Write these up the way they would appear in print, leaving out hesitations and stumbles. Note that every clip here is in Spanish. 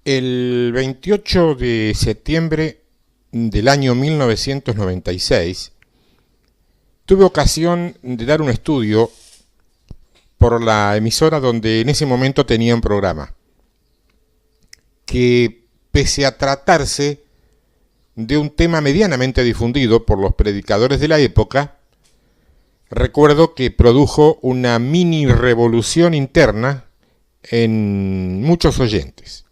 El 28 de septiembre del año 1996 tuve ocasión de dar un estudio por la emisora donde en ese momento tenía un programa, que pese a tratarse de un tema medianamente difundido por los predicadores de la época, recuerdo que produjo una mini revolución interna en muchos oyentes.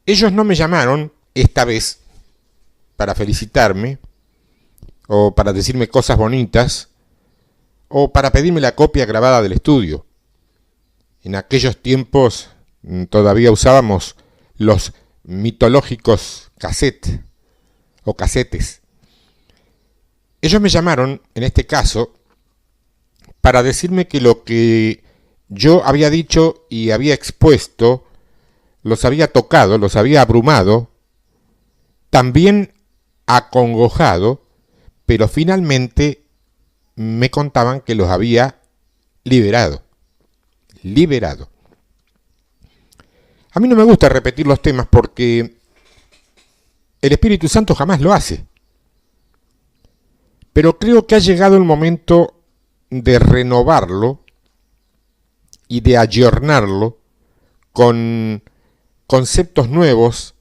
Ellos no me llamaron esta vez para felicitarme o para decirme cosas bonitas o para pedirme la copia grabada del estudio. En aquellos tiempos todavía usábamos los mitológicos cassettes o casetes. Ellos me llamaron, en este caso, para decirme que lo que yo había dicho y había expuesto los había tocado, los había abrumado, también acongojado, pero finalmente me contaban que los había liberado. A mí no me gusta repetir los temas porque el Espíritu Santo jamás lo hace. Pero creo que ha llegado el momento de renovarlo y de ayornarlo con conceptos nuevos,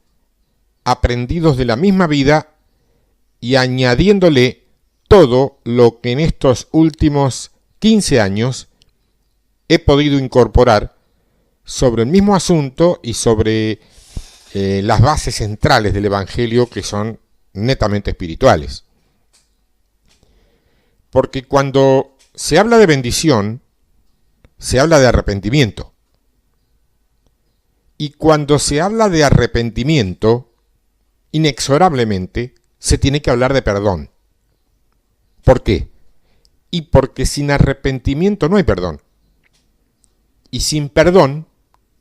aprendidos de la misma vida y añadiéndole todo lo que en estos últimos 15 años he podido incorporar sobre el mismo asunto y sobre las bases centrales del Evangelio, que son netamente espirituales. Porque cuando se habla de bendición, se habla de arrepentimiento. Y cuando se habla de arrepentimiento, inexorablemente se tiene que hablar de perdón. ¿Por qué? Y porque sin arrepentimiento no hay perdón. Y sin perdón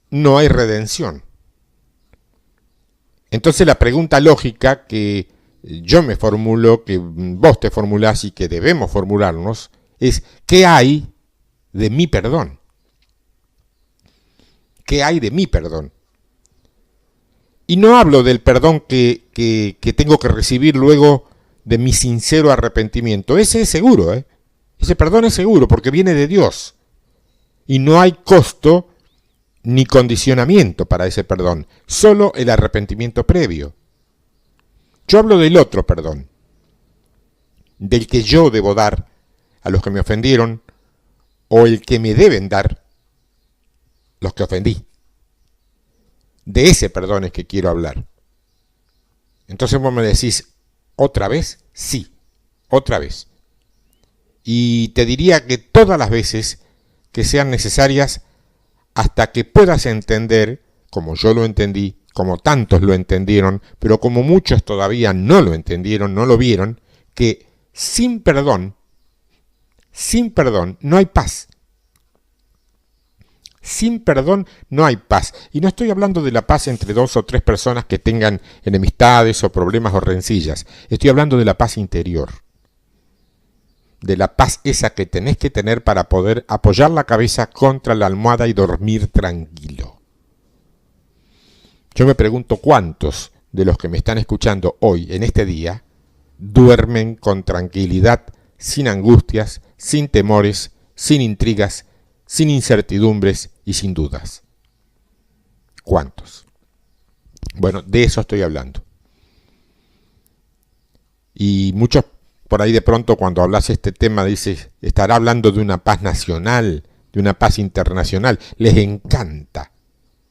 no hay redención. Entonces la pregunta lógica que yo me formulo, que vos te formulás y que debemos formularnos, es ¿qué hay de mi perdón? ¿Qué hay de mi perdón? Y no hablo del perdón que tengo que recibir luego de mi sincero arrepentimiento. Ese es seguro, Ese perdón es seguro porque viene de Dios. Y no hay costo ni condicionamiento para ese perdón, solo el arrepentimiento previo. Yo hablo del otro perdón, del que yo debo dar a los que me ofendieron o el que me deben dar los que ofendí. De ese perdón es que quiero hablar. Entonces vos me decís, ¿otra vez? Sí, otra vez. Y te diría que todas las veces que sean necesarias hasta que puedas entender, como yo lo entendí, como tantos lo entendieron, pero como muchos todavía no lo entendieron, no lo vieron, que sin perdón no hay paz. Sin perdón no hay paz. Y no estoy hablando de la paz entre dos o tres personas que tengan enemistades o problemas o rencillas. Estoy hablando de la paz interior. De la paz esa que tenés que tener para poder apoyar la cabeza contra la almohada y dormir tranquilo. Yo me pregunto cuántos de los que me están escuchando hoy, en este día, duermen con tranquilidad, sin angustias, sin temores, sin intrigas, sin incertidumbres y sin dudas. ¿Cuántos? Bueno, de eso estoy hablando. Y muchos por ahí de pronto cuando hablas este tema dices, estará hablando de una paz nacional, de una paz internacional. Les encanta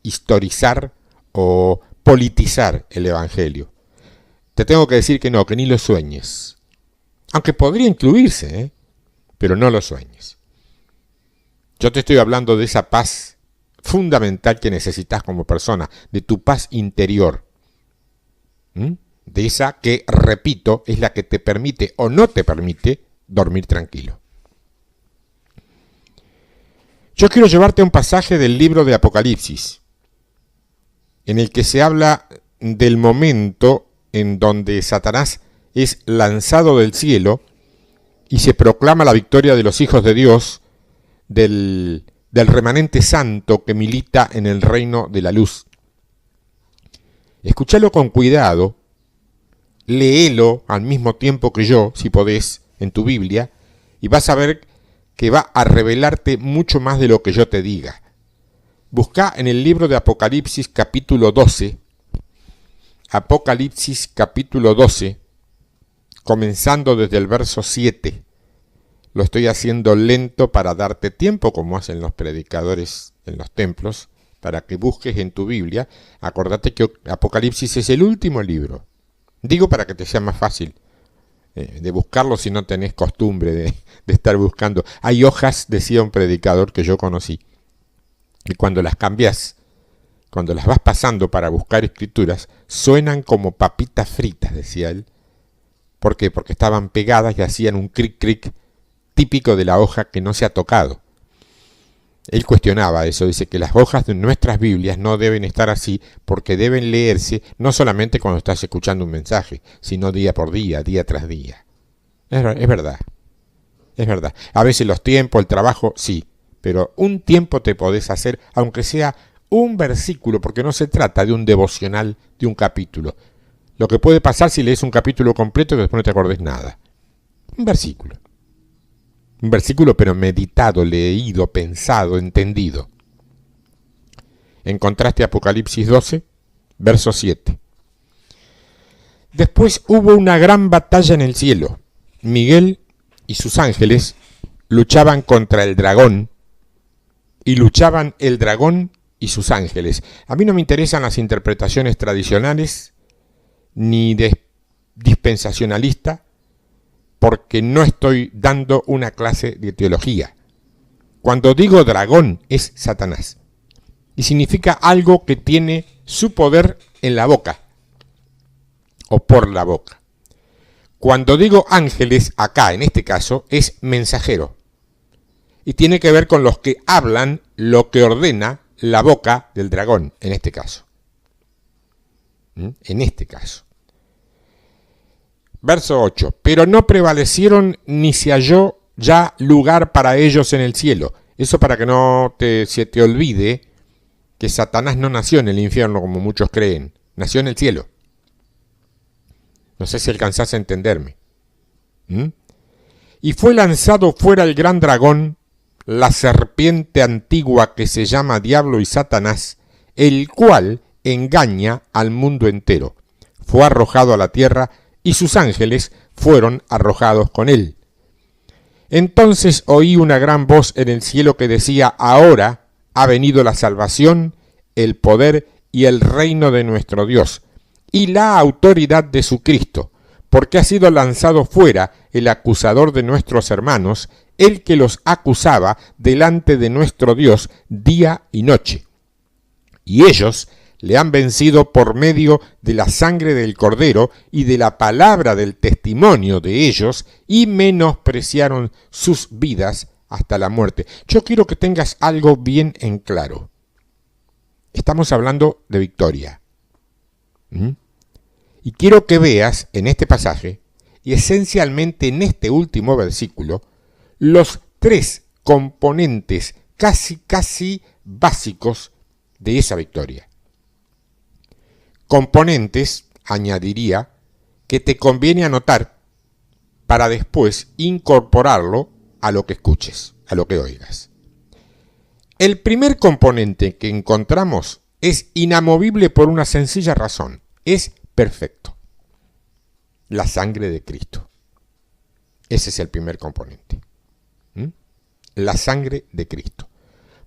historizar o politizar el Evangelio. Te tengo que decir que no, que ni lo sueñes. Aunque podría incluirse, pero no lo sueñes. Yo te estoy hablando de esa paz fundamental que necesitas como persona, de tu paz interior. De esa que, repito, es la que te permite o no te permite dormir tranquilo. Yo quiero llevarte a un pasaje del libro de Apocalipsis, en el que se habla del momento en donde Satanás es lanzado del cielo y se proclama la victoria de los hijos de Dios, del remanente santo que milita en el reino de la luz. Escúchalo con cuidado, léelo al mismo tiempo que yo, si podés, en tu Biblia, y vas a ver que va a revelarte mucho más de lo que yo te diga. Buscá en el libro de Apocalipsis capítulo 12, Apocalipsis capítulo 12, comenzando desde el verso 7. Lo estoy haciendo lento para darte tiempo, como hacen los predicadores en los templos, para que busques en tu Biblia. Acordate que Apocalipsis es el último libro. Digo para que te sea más fácil de buscarlo si no tenés costumbre de estar buscando. Hay hojas, decía un predicador que yo conocí, y cuando las cambias, cuando las vas pasando para buscar escrituras, suenan como papitas fritas, decía él. ¿Por qué? Porque estaban pegadas y hacían un cric cric típico de la hoja que no se ha tocado. Él cuestionaba eso, dice que las hojas de nuestras Biblias no deben estar así porque deben leerse no solamente cuando estás escuchando un mensaje, sino día por día, día tras día. Es verdad, es verdad. A veces los tiempos, el trabajo, sí, pero un tiempo te podés hacer, aunque sea un versículo, porque no se trata de un devocional, de un capítulo. Lo que puede pasar si lees un capítulo completo y después no te acordés nada. Un versículo. Un versículo pero meditado, leído, pensado, entendido. Encontraste Apocalipsis 12, verso 7. Después hubo una gran batalla en el cielo. Miguel y sus ángeles luchaban contra el dragón, y luchaban el dragón y sus ángeles. A mí no me interesan las interpretaciones tradicionales, ni dispensacionalista, porque no estoy dando una clase de teología. Cuando digo dragón es Satanás, y significa algo que tiene su poder en la boca, o por la boca. Cuando digo ángeles, acá en este caso, es mensajero, y tiene que ver con los que hablan lo que ordena la boca del dragón, en este caso. En este caso. Verso 8. Pero no prevalecieron ni se halló ya lugar para ellos en el cielo. Eso para que no se te olvide que Satanás no nació en el infierno como muchos creen. Nació en el cielo. No sé si alcanzás a entenderme. Y fue lanzado fuera el gran dragón, la serpiente antigua que se llama Diablo y Satanás, el cual engaña al mundo entero. Fue arrojado a la tierra y sus ángeles fueron arrojados con él. Entonces oí una gran voz en el cielo que decía: ahora ha venido la salvación, el poder y el reino de nuestro Dios, y la autoridad de su Cristo, porque ha sido lanzado fuera el acusador de nuestros hermanos, el que los acusaba delante de nuestro Dios día y noche. Y ellos le han vencido por medio de la sangre del Cordero y de la palabra del testimonio de ellos, y menospreciaron sus vidas hasta la muerte. Yo quiero que tengas algo bien en claro. Estamos hablando de victoria. Y quiero que veas en este pasaje, y esencialmente en este último versículo, los tres componentes casi básicos de esa victoria. Componentes, añadiría, que te conviene anotar para después incorporarlo a lo que escuches, a lo que oigas. El primer componente que encontramos es inamovible por una sencilla razón: es perfecto. La sangre de Cristo. Ese es el primer componente. La sangre de Cristo.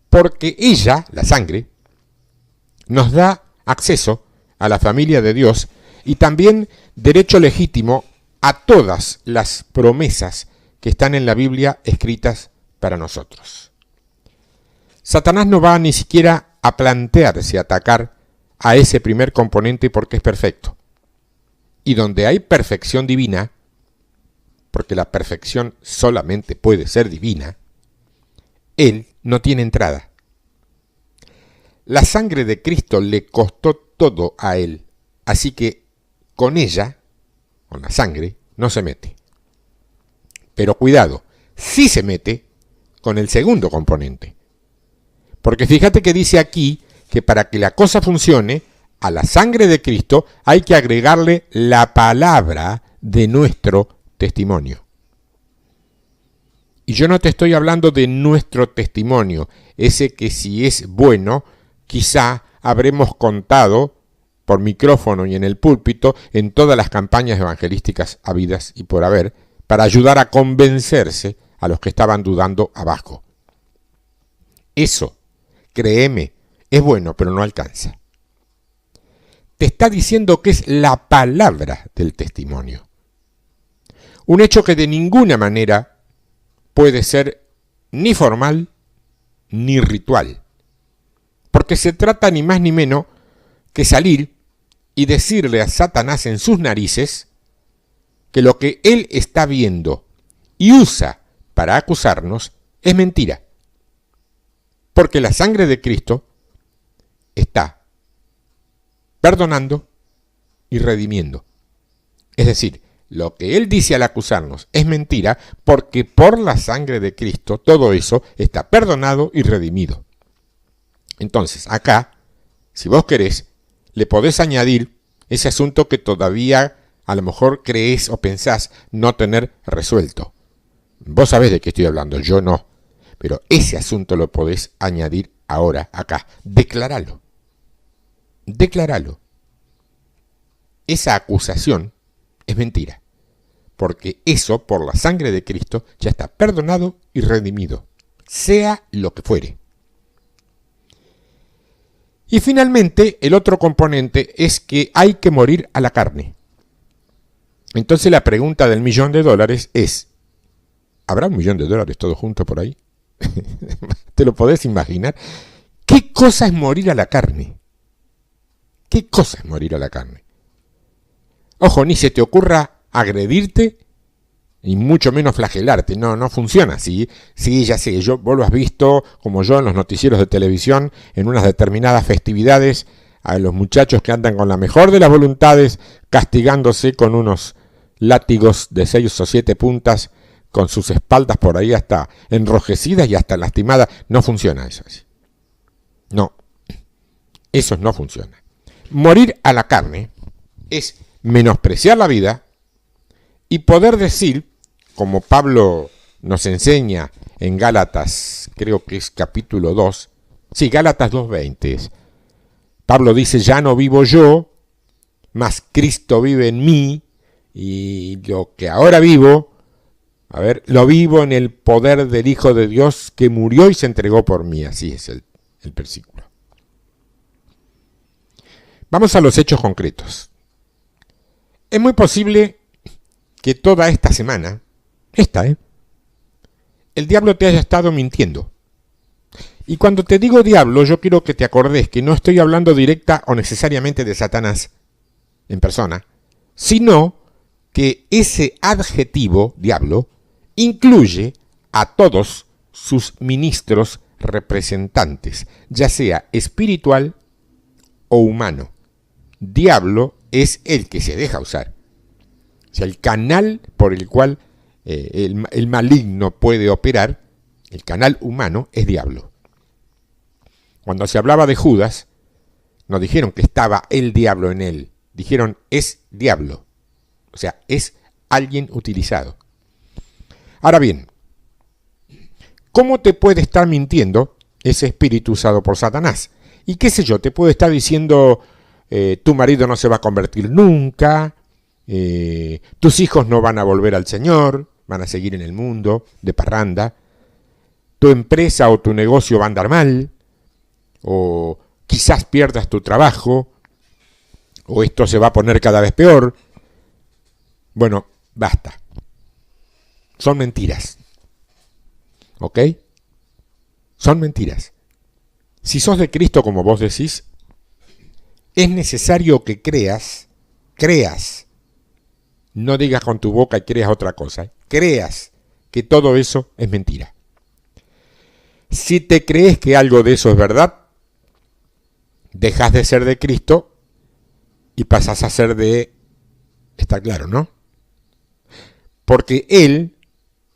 Porque ella, la sangre, nos da acceso a la familia de Dios y también derecho legítimo a todas las promesas que están en la Biblia escritas para nosotros. Satanás no va ni siquiera a plantearse atacar a ese primer componente porque es perfecto. Y donde hay perfección divina, porque la perfección solamente puede ser divina, él no tiene entrada. La sangre de Cristo le costó todo a él, así que con ella, con la sangre, no se mete. Pero cuidado, sí se mete con el segundo componente. Porque fíjate que dice aquí que para que la cosa funcione a la sangre de Cristo hay que agregarle la palabra de nuestro testimonio. Y yo no te estoy hablando de nuestro testimonio, ese que si es bueno, quizá habremos contado por micrófono y en el púlpito en todas las campañas evangelísticas habidas y por haber, para ayudar a convencerse a los que estaban dudando abajo. Eso, créeme, es bueno, pero no alcanza. Te está diciendo que es la palabra del testimonio. Un hecho que de ninguna manera puede ser ni formal ni ritual, porque se trata ni más ni menos que salir y decirle a Satanás en sus narices que lo que él está viendo y usa para acusarnos es mentira, porque la sangre de Cristo está perdonando y redimiendo. Es decir, lo que él dice al acusarnos es mentira, porque por la sangre de Cristo todo eso está perdonado y redimido. Entonces, acá, si vos querés, le podés añadir ese asunto que todavía a lo mejor creés o pensás no tener resuelto. Vos sabés de qué estoy hablando, yo no. Pero ese asunto lo podés añadir ahora, acá. Declaralo. Declaralo. Esa acusación es mentira, porque eso, por la sangre de Cristo, ya está perdonado y redimido, sea lo que fuere. Y finalmente, el otro componente es que hay que morir a la carne. Entonces la pregunta del $1.000.000 es, ¿habrá $1.000.000 todo junto por ahí? ¿Te lo podés imaginar? ¿Qué cosa es morir a la carne? ¿Qué cosa es morir a la carne? Ojo, ni se te ocurra agredirte y mucho menos flagelarte. No funciona así. Sí, ya sé, vos lo has visto, como yo, en los noticieros de televisión, en unas determinadas festividades, a los muchachos que andan con la mejor de las voluntades, castigándose con unos látigos de 6 o 7 puntas, con sus espaldas por ahí hasta enrojecidas y hasta lastimadas. No funciona eso así. No, eso no funciona. Morir a la carne es menospreciar la vida y poder decir, como Pablo nos enseña en Gálatas, creo que es capítulo 2, sí, Gálatas 2:20, Pablo dice, ya no vivo yo, mas Cristo vive en mí, y lo que ahora vivo, lo vivo en el poder del Hijo de Dios que murió y se entregó por mí. Así es el versículo. Vamos a los hechos concretos. Es muy posible que toda esta semana, el diablo te haya estado mintiendo. Y cuando te digo diablo, yo quiero que te acordes que no estoy hablando directa o necesariamente de Satanás en persona, sino que ese adjetivo, diablo, incluye a todos sus ministros representantes, ya sea espiritual o humano. Diablo es el que se deja usar. O sea, el canal por el cual el maligno puede operar, el canal humano, es diablo. Cuando se hablaba de Judas, no dijeron que estaba el diablo en él, dijeron es diablo. O sea, es alguien utilizado. Ahora bien, ¿cómo te puede estar mintiendo ese espíritu usado por Satanás? Y qué sé yo, te puede estar diciendo, tu marido no se va a convertir nunca, tus hijos no van a volver al Señor, van a seguir en el mundo de parranda, tu empresa o tu negocio va a andar mal, o quizás pierdas tu trabajo, o esto se va a poner cada vez peor. Bueno, basta. Son mentiras. ¿Ok? Son mentiras. Si sos de Cristo como vos decís, es necesario que creas, no digas con tu boca y creas otra cosa, creas que todo eso es mentira. Si te crees que algo de eso es verdad, dejas de ser de Cristo y pasas a ser de... Está claro, ¿no? Porque Él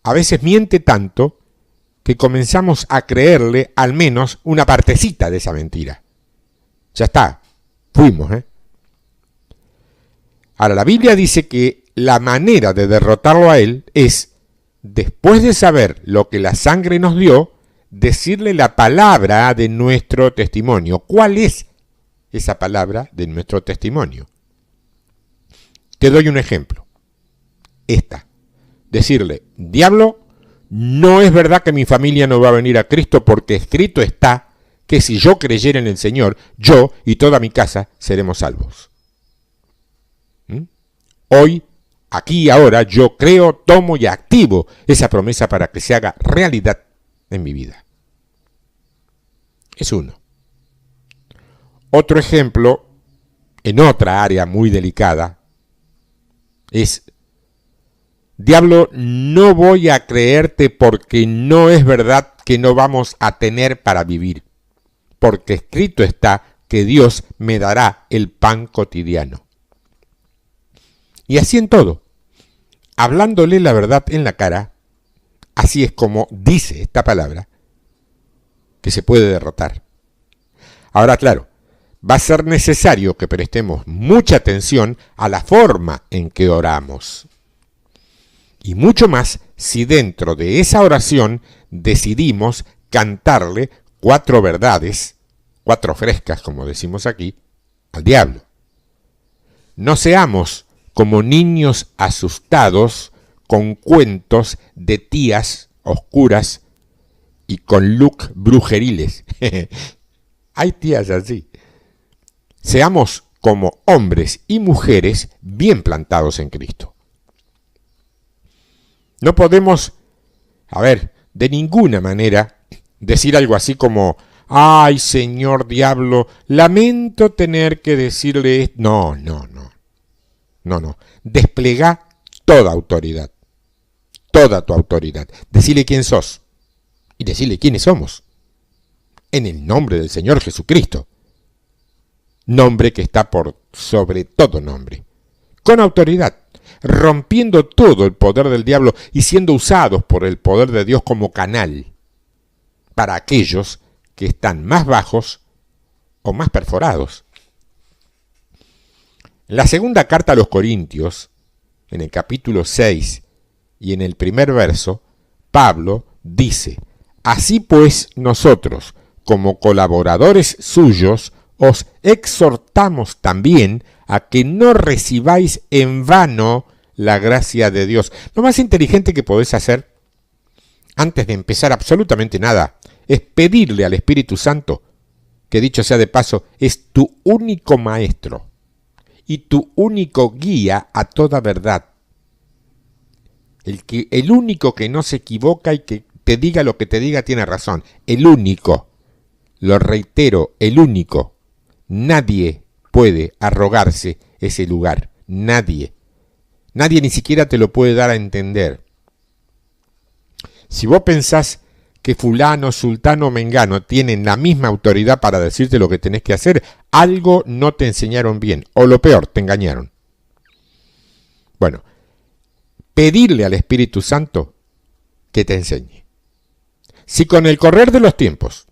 a veces miente tanto que comenzamos a creerle al menos una partecita de esa mentira. Ya está. Fuimos, ¿eh? Ahora, la Biblia dice que la manera de derrotarlo a él es, después de saber lo que la sangre nos dio, decirle la palabra de nuestro testimonio. ¿Cuál es esa palabra de nuestro testimonio? Te doy un ejemplo. Esta. Decirle, diablo, no es verdad que mi familia no va a venir a Cristo porque escrito está que si yo creyera en el Señor, yo y toda mi casa seremos salvos. Hoy, aquí y ahora, yo creo, tomo y activo esa promesa para que se haga realidad en mi vida. Es uno. Otro ejemplo, en otra área muy delicada, es, diablo, no voy a creerte porque no es verdad que no vamos a tener para vivir, porque escrito está que Dios me dará el pan cotidiano. Y así en todo, hablándole la verdad en la cara, así es como dice esta palabra, que se puede derrotar. Ahora, claro, va a ser necesario que prestemos mucha atención a la forma en que oramos. Y mucho más si dentro de esa oración decidimos cantarle 4 verdades, 4 frescas, como decimos aquí, al diablo. No seamos como niños asustados con cuentos de tías oscuras y con look brujeriles. Hay tías así. Seamos como hombres y mujeres bien plantados en Cristo. No podemos, de ninguna manera decir algo así como, ay, señor diablo, lamento tener que decirle esto. No. Desplegá toda autoridad, toda tu autoridad. Decile quién sos y decile quiénes somos. En el nombre del Señor Jesucristo. Nombre que está por sobre todo nombre. Con autoridad, rompiendo todo el poder del diablo y siendo usados por el poder de Dios como canal para aquellos que están más bajos o más perforados. En la segunda carta a los Corintios, en el capítulo 6 y en el primer verso, Pablo dice, así pues nosotros, como colaboradores suyos, os exhortamos también a que no recibáis en vano la gracia de Dios. Lo más inteligente que podés hacer, antes de empezar absolutamente nada, es pedirle al Espíritu Santo, que dicho sea de paso, es tu único maestro y tu único guía a toda verdad. El único que no se equivoca y que te diga lo que te diga tiene razón. El único. Lo reitero, el único. Nadie puede arrogarse ese lugar. Nadie. Nadie ni siquiera te lo puede dar a entender. Si vos pensás que fulano, sultano o mengano tienen la misma autoridad para decirte lo que tenés que hacer, algo no te enseñaron bien, o lo peor, te engañaron. Bueno, pedirle al Espíritu Santo que te enseñe. Si con el correr de los tiempos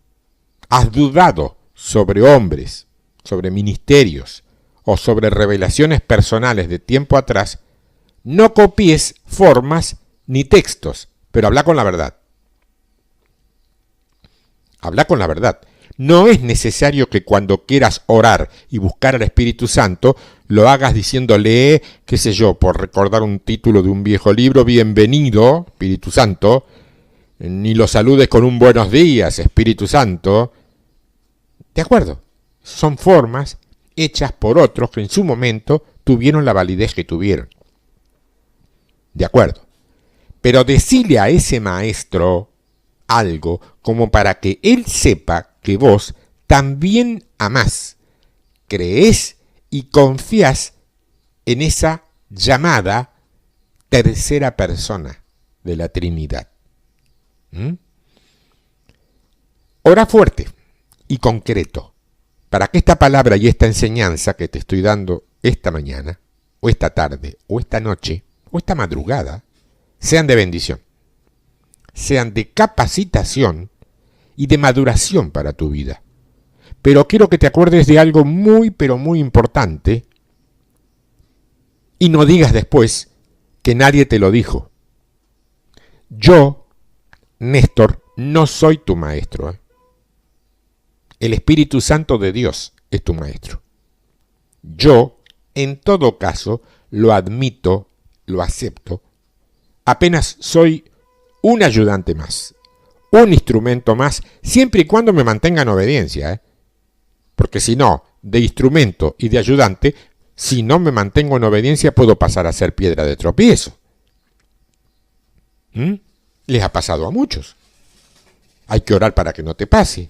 has dudado sobre hombres, sobre ministerios o sobre revelaciones personales de tiempo atrás, no copies formas ni textos, pero habla con la verdad. Habla con la verdad. No es necesario que cuando quieras orar y buscar al Espíritu Santo, lo hagas diciéndole, qué sé yo, por recordar un título de un viejo libro, bienvenido, Espíritu Santo, ni lo saludes con un buenos días, Espíritu Santo. ¿De acuerdo? Son formas hechas por otros que en su momento tuvieron la validez que tuvieron. De acuerdo. Pero decile a ese maestro algo como para que él sepa que vos también amás, creés y confías en esa llamada tercera persona de la Trinidad. Ora fuerte y concreto para que esta palabra y esta enseñanza que te estoy dando esta mañana, o esta tarde, o esta noche, o esta madrugada, sean de bendición, sean de capacitación y de maduración para tu vida. Pero quiero que te acuerdes de algo muy, pero muy importante y no digas después que nadie te lo dijo. Yo, Néstor, no soy tu maestro, ¿eh? El Espíritu Santo de Dios es tu maestro. Yo, en todo caso, lo admito, lo acepto. Apenas soy un ayudante más, un instrumento más, siempre y cuando me mantenga en obediencia, ¿eh? Porque si no, de instrumento y de ayudante, si no me mantengo en obediencia, puedo pasar a ser piedra de tropiezo. Les ha pasado a muchos. Hay que orar para que no te pase.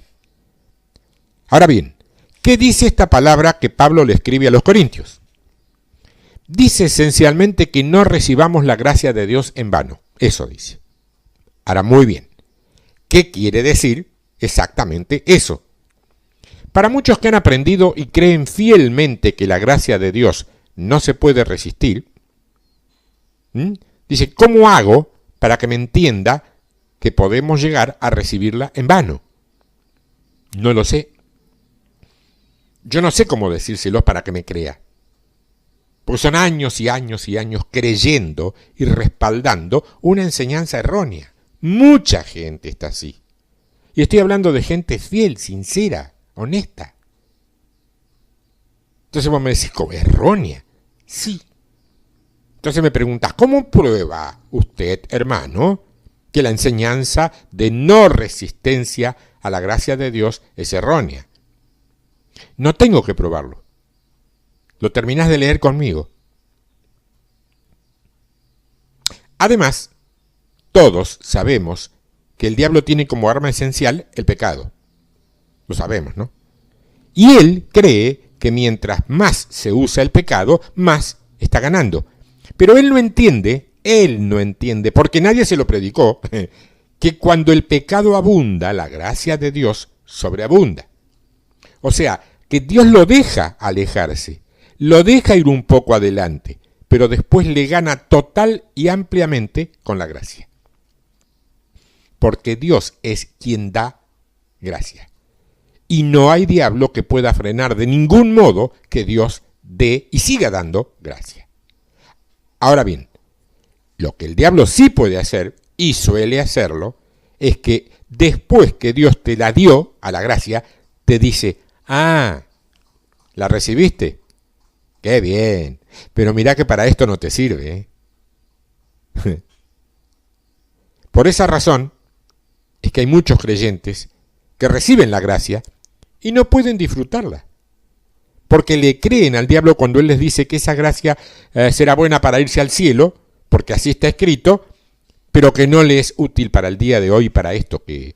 Ahora bien, ¿qué dice esta palabra que Pablo le escribe a los corintios? Dice esencialmente que no recibamos la gracia de Dios en vano. Eso dice. Ahora, muy bien. ¿Qué quiere decir exactamente eso? Para muchos que han aprendido y creen fielmente que la gracia de Dios no se puede resistir, dice, ¿cómo hago para que me entienda que podemos llegar a recibirla en vano? No lo sé. Yo no sé cómo decírselo para que me crea. Porque son años y años y años creyendo y respaldando una enseñanza errónea. Mucha gente está así. Y estoy hablando de gente fiel, sincera, honesta. Entonces vos me decís, ¿cómo errónea? Sí. Entonces me preguntas, ¿cómo prueba usted, hermano, que la enseñanza de no resistencia a la gracia de Dios es errónea? No tengo que probarlo. Lo terminás de leer conmigo. Además, todos sabemos que el diablo tiene como arma esencial el pecado. Lo sabemos, ¿no? Y él cree que mientras más se usa el pecado, más está ganando. Pero él no entiende, porque nadie se lo predicó, que cuando el pecado abunda, la gracia de Dios sobreabunda. O sea, que Dios lo deja alejarse, lo deja ir un poco adelante, pero después le gana total y ampliamente con la gracia. Porque Dios es quien da gracia. Y no hay diablo que pueda frenar de ningún modo que Dios dé y siga dando gracia. Ahora bien, lo que el diablo sí puede hacer, y suele hacerlo, es que después que Dios te la dio a la gracia, te dice, ¿la recibiste? ¡Qué bien! Pero mirá que para esto no te sirve, ¿eh? Por esa razón es que hay muchos creyentes que reciben la gracia y no pueden disfrutarla, porque le creen al diablo cuando él les dice que esa gracia será buena para irse al cielo, porque así está escrito, pero que no le es útil para el día de hoy, para esto que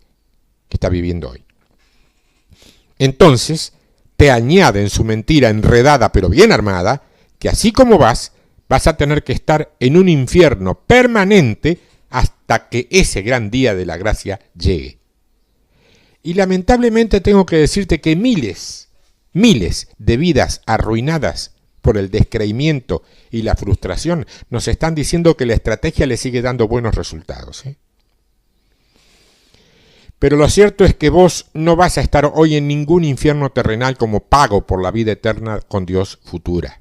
está viviendo hoy. Entonces, te añade en su mentira enredada pero bien armada, que así como vas a tener que estar en un infierno permanente hasta que ese gran día de la gracia llegue. Y lamentablemente tengo que decirte que miles de vidas arruinadas por el descreimiento y la frustración nos están diciendo que la estrategia le sigue dando buenos resultados, ¿eh? Pero lo cierto es que vos no vas a estar hoy en ningún infierno terrenal como pago por la vida eterna con Dios futura.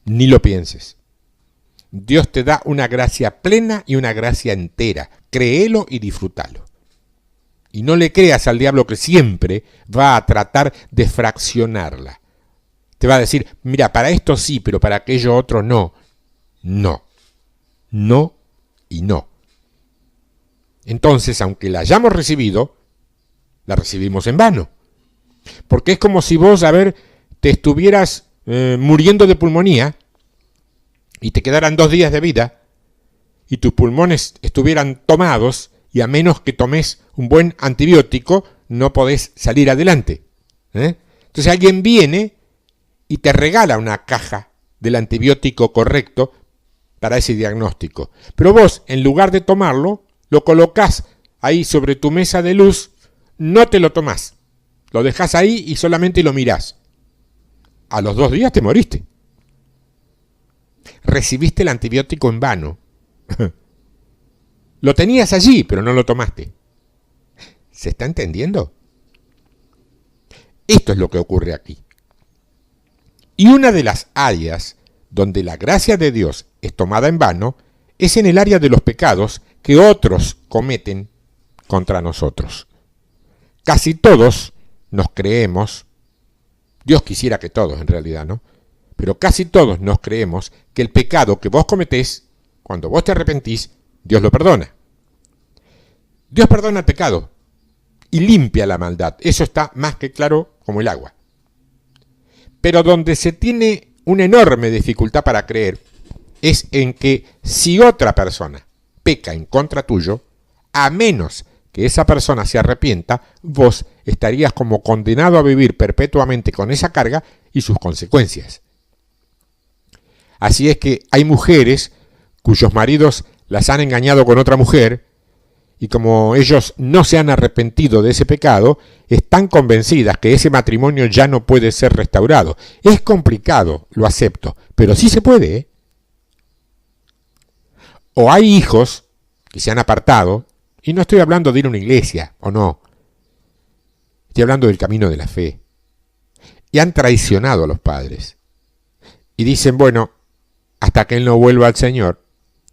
Ni lo pienses. Dios te da una gracia plena y una gracia entera. Créelo y disfrútalo. Y no le creas al diablo que siempre va a tratar de fraccionarla. Te va a decir, mira, para esto sí, pero para aquello otro no. No. No y no. Entonces, aunque la hayamos recibido, la recibimos en vano. Porque es como si vos, te estuvieras muriendo de pulmonía y te quedaran 2 días de vida y tus pulmones estuvieran tomados y a menos que tomes un buen antibiótico no podés salir adelante. Entonces alguien viene y te regala una caja del antibiótico correcto para ese diagnóstico. Pero vos, en lugar de tomarlo, lo colocás ahí sobre tu mesa de luz, no te lo tomás. Lo dejás ahí y solamente lo mirás. A los 2 días te moriste. Recibiste el antibiótico en vano. Lo tenías allí, pero no lo tomaste. ¿Se está entendiendo? Esto es lo que ocurre aquí. Y una de las áreas donde la gracia de Dios es tomada en vano es en el área de los pecados que otros cometen contra nosotros. Casi todos nos creemos, Dios quisiera que todos en realidad, ¿no? Pero casi todos nos creemos que el pecado que vos cometés, cuando vos te arrepentís, Dios lo perdona. Dios perdona el pecado y limpia la maldad. Eso está más que claro como el agua. Pero donde se tiene una enorme dificultad para creer es en que si otra persona peca en contra tuyo, a menos que esa persona se arrepienta, vos estarías como condenado a vivir perpetuamente con esa carga y sus consecuencias. Así es que hay mujeres cuyos maridos las han engañado con otra mujer y como ellos no se han arrepentido de ese pecado, están convencidas que ese matrimonio ya no puede ser restaurado. Es complicado, lo acepto, pero sí se puede, ¿eh? O hay hijos que se han apartado, y no estoy hablando de ir a una iglesia, o no. Estoy hablando del camino de la fe. Y han traicionado a los padres. Y dicen, bueno, hasta que Él no vuelva al Señor.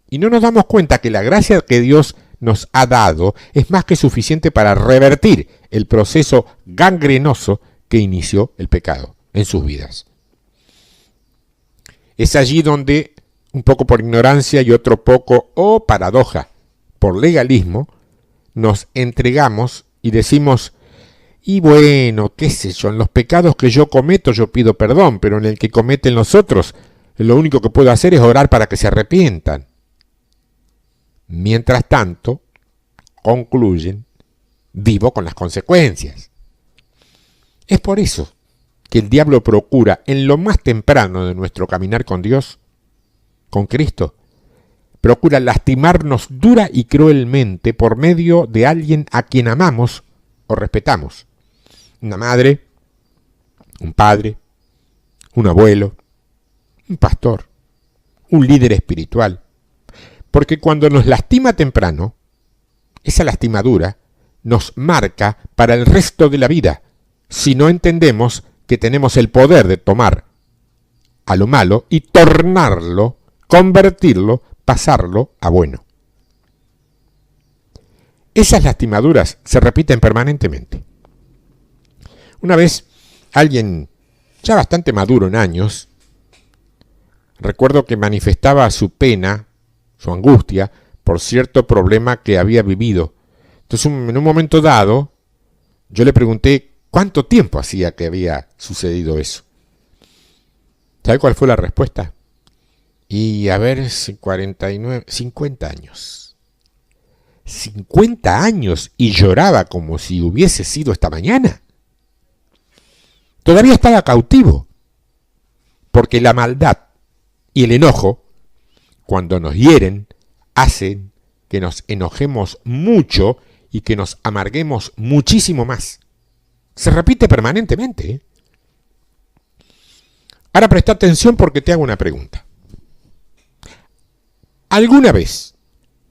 Y no nos damos cuenta que la gracia que Dios nos ha dado es más que suficiente para revertir el proceso gangrenoso que inició el pecado en sus vidas. Es allí donde, un poco por ignorancia y otro poco, o paradoja, por legalismo, nos entregamos y decimos, y bueno, qué sé yo, en los pecados que yo cometo yo pido perdón, pero en el que cometen los otros, lo único que puedo hacer es orar para que se arrepientan. Mientras tanto, concluyen, vivo con las consecuencias. Es por eso que el diablo procura, en lo más temprano de nuestro caminar con Dios, con Cristo, procura lastimarnos dura y cruelmente por medio de alguien a quien amamos o respetamos. Una madre, un padre, un abuelo, un pastor, un líder espiritual. Porque cuando nos lastima temprano, esa lastimadura nos marca para el resto de la vida, si no entendemos que tenemos el poder de tomar a lo malo y tornarlo, convertirlo, pasarlo a bueno. Esas lastimaduras se repiten permanentemente. Una vez, alguien ya bastante maduro en años, recuerdo que manifestaba su pena, su angustia, por cierto problema que había vivido. Entonces, en un momento dado, yo le pregunté cuánto tiempo hacía que había sucedido eso. ¿Sabe cuál fue la respuesta? Y a ver, 49, 50 años. 50 años y lloraba como si hubiese sido esta mañana. Todavía estaba cautivo, porque la maldad y el enojo, cuando nos hieren, hacen que nos enojemos mucho y que nos amarguemos muchísimo más. Se repite permanentemente, ¿eh? Ahora presta atención porque te hago una pregunta. ¿Alguna vez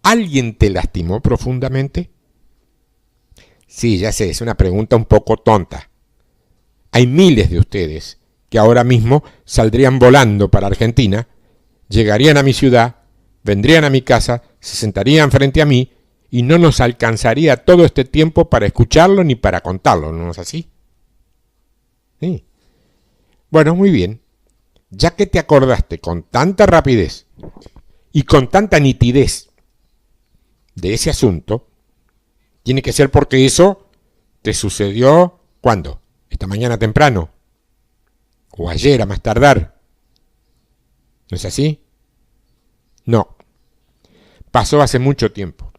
alguien te lastimó profundamente? Sí, ya sé, es una pregunta un poco tonta. Hay miles de ustedes que ahora mismo saldrían volando para Argentina, llegarían a mi ciudad, vendrían a mi casa, se sentarían frente a mí y no nos alcanzaría todo este tiempo para escucharlo ni para contarlo, ¿no es así? Sí. Bueno, muy bien. Ya que te acordaste con tanta rapidez y con tanta nitidez de ese asunto, tiene que ser porque eso te sucedió, ¿cuándo? ¿Esta mañana temprano? ¿O ayer a más tardar? ¿No es así? No. Pasó hace mucho tiempo.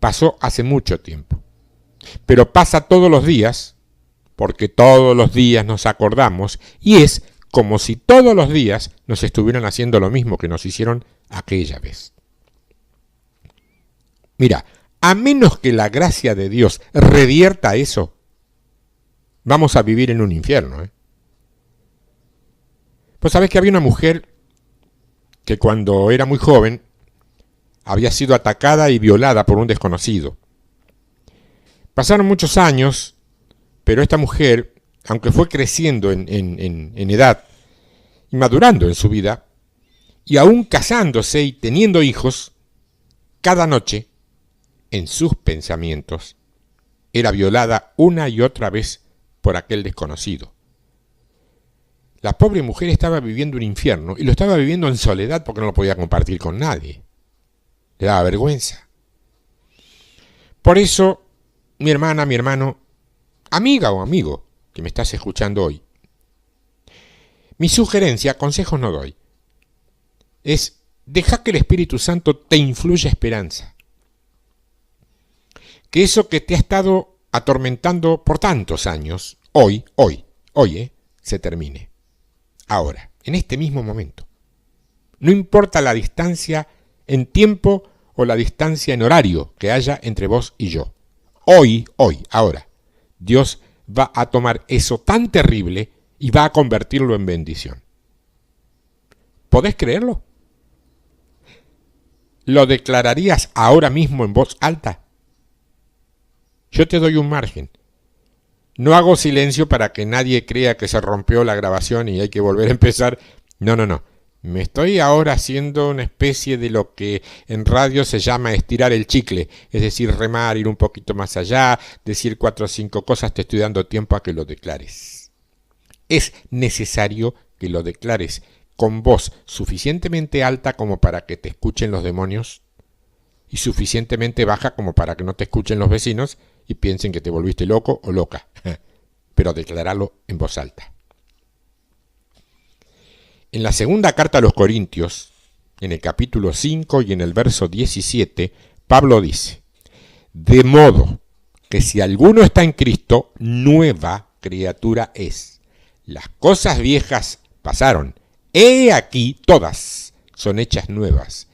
Pasó hace mucho tiempo. Pero pasa todos los días, porque todos los días nos acordamos, y es como si todos los días nos estuvieran haciendo lo mismo que nos hicieron aquella vez. Mira, a menos que la gracia de Dios revierta eso, vamos a vivir en un infierno, ¿eh? Pues sabes que había una mujer que cuando era muy joven había sido atacada y violada por un desconocido. Pasaron muchos años, Pero esta mujer, aunque fue creciendo en edad y madurando en su vida, y aún casándose y teniendo hijos, cada noche, en sus pensamientos, era violada una y otra vez por aquel desconocido. La pobre mujer estaba viviendo un infierno y lo estaba viviendo en soledad porque no lo podía compartir con nadie. Le daba vergüenza. Por eso, mi hermana, mi hermano, amiga o amigo que me estás escuchando hoy, mi sugerencia, consejos no doy, es deja que el Espíritu Santo te influya esperanza. Que eso que te ha estado atormentando por tantos años, hoy, se termine. Ahora, en este mismo momento. No importa la distancia en tiempo o la distancia en horario que haya entre vos y yo. Hoy, ahora, Dios va a tomar eso tan terrible y va a convertirlo en bendición. ¿Podés creerlo? ¿Lo declararías ahora mismo en voz alta? Yo te doy un margen. No hago silencio para que nadie crea que se rompió la grabación y hay que volver a empezar. No. Me estoy ahora haciendo una especie de lo que en radio se llama estirar el chicle, es decir, remar, ir un poquito más allá, decir 4 o 5 cosas, te estoy dando tiempo a que lo declares. Es necesario que lo declares con voz suficientemente alta como para que te escuchen los demonios y suficientemente baja como para que no te escuchen los vecinos y piensen que te volviste loco o loca, pero declararlo en voz alta. En la segunda carta a los Corintios, en el capítulo 5 y en el verso 17, Pablo dice: de modo que si alguno está en Cristo, nueva criatura es. Las cosas viejas pasaron, he aquí todas son hechas nuevas.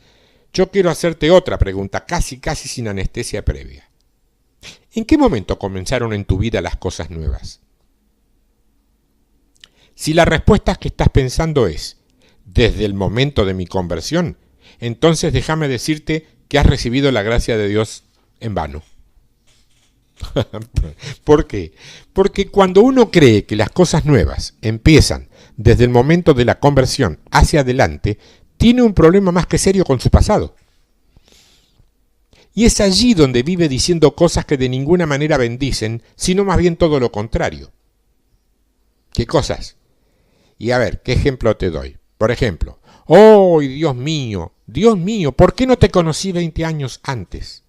Yo quiero hacerte otra pregunta, casi sin anestesia previa. ¿En qué momento comenzaron en tu vida las cosas nuevas? Si la respuesta que estás pensando es desde el momento de mi conversión, entonces déjame decirte que has recibido la gracia de Dios en vano. ¿Por qué? Porque cuando uno cree que las cosas nuevas empiezan desde el momento de la conversión hacia adelante, tiene un problema más que serio con su pasado. Y es allí donde vive diciendo cosas que de ninguna manera bendicen, sino más bien todo lo contrario. ¿Qué cosas? Y a ver, ¿qué ejemplo te doy? Por ejemplo, ¡oh, Dios mío, ¿por qué no te conocí 20 años antes?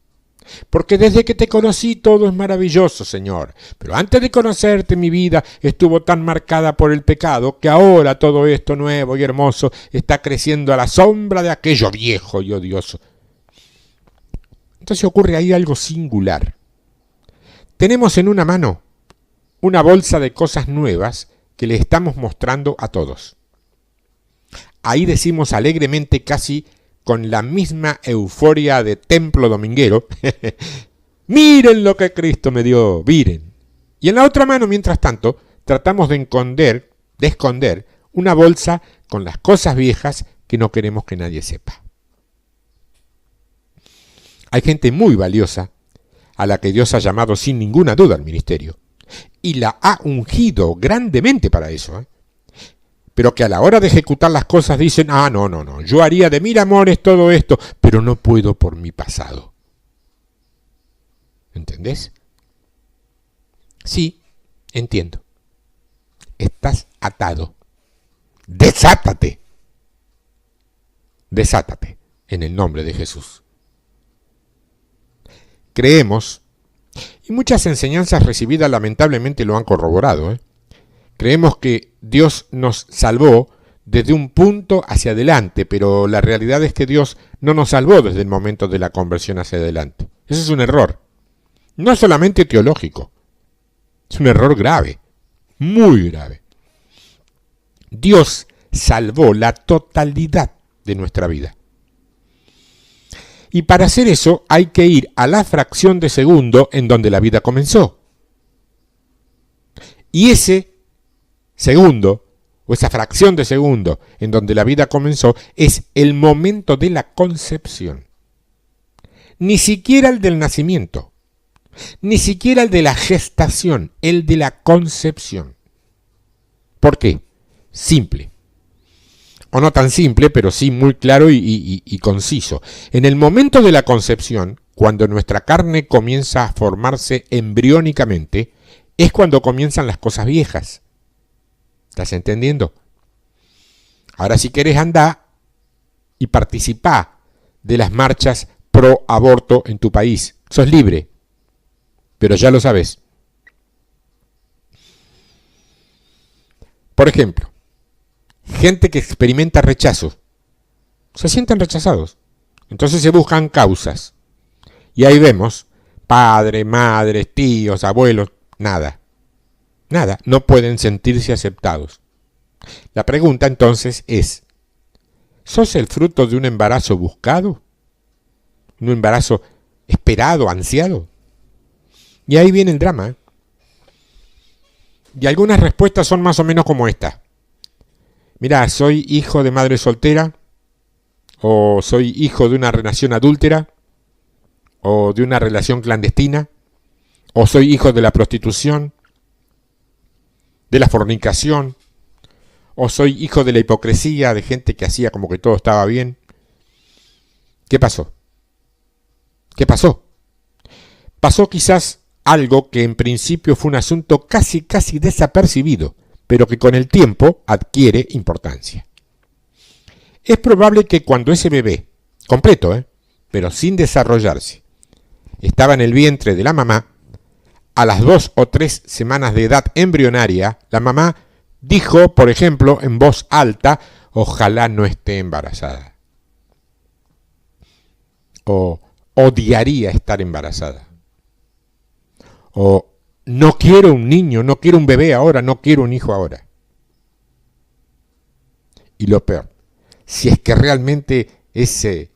Porque desde que te conocí todo es maravilloso, Señor. Pero antes de conocerte mi vida estuvo tan marcada por el pecado que ahora todo esto nuevo y hermoso está creciendo a la sombra de aquello viejo y odioso. Entonces ocurre ahí algo singular. Tenemos en una mano una bolsa de cosas nuevas que le estamos mostrando a todos. Ahí decimos alegremente, casi con la misma euforia de templo dominguero, miren lo que Cristo me dio, miren. Y en la otra mano, mientras tanto, tratamos de esconder una bolsa con las cosas viejas que no queremos que nadie sepa. Hay gente muy valiosa a la que Dios ha llamado sin ninguna duda al ministerio y la ha ungido grandemente para eso, pero que a la hora de ejecutar las cosas dicen: no, yo haría de 1000 amores todo esto, pero no puedo por mi pasado. ¿Entendés? Sí, entiendo. Estás atado. Desátate. Desátate en el nombre de Jesús. Creemos, y muchas enseñanzas recibidas lamentablemente lo han corroborado, creemos que Dios nos salvó desde un punto hacia adelante, pero la realidad es que Dios no nos salvó desde el momento de la conversión hacia adelante. Eso es un error. No solamente teológico, es un error grave, muy grave. Dios salvó la totalidad de nuestra vida. Y para hacer eso hay que ir a la fracción de segundo en donde la vida comenzó. Y ese segundo, o esa fracción de segundo en donde la vida comenzó, es el momento de la concepción. Ni siquiera el del nacimiento. Ni siquiera el de la gestación, el de la concepción. ¿Por qué? Simple. O no tan simple, pero sí muy claro y conciso. En el momento de la concepción, cuando nuestra carne comienza a formarse embriónicamente, es cuando comienzan las cosas viejas. ¿Estás entendiendo? Ahora si querés andá y participá de las marchas pro aborto en tu país. Sos libre, pero ya lo sabes. Por ejemplo, gente que experimenta rechazo, se sienten rechazados. Entonces se buscan causas. Y ahí vemos, padres, madres, tíos, abuelos, nada. Nada, no pueden sentirse aceptados. La pregunta entonces es, ¿sos el fruto de un embarazo buscado? ¿Un embarazo esperado, ansiado? Y ahí viene el drama. Y algunas respuestas son más o menos como esta. Mirá, soy hijo de madre soltera, o soy hijo de una relación adúltera, o de una relación clandestina, o soy hijo de la prostitución, de la fornicación, o soy hijo de la hipocresía, de gente que hacía como que todo estaba bien. ¿Qué pasó? ¿Qué pasó? Pasó quizás algo que en principio fue un asunto casi desapercibido, pero que con el tiempo adquiere importancia. Es probable que cuando ese bebé, completo, pero sin desarrollarse, estaba en el vientre de la mamá, a las 2 o 3 semanas de edad embrionaria, la mamá dijo, por ejemplo, en voz alta, ojalá no esté embarazada. O odiaría estar embarazada. O no quiero un niño, no quiero un bebé ahora, no quiero un hijo ahora. Y lo peor, si es que realmente ese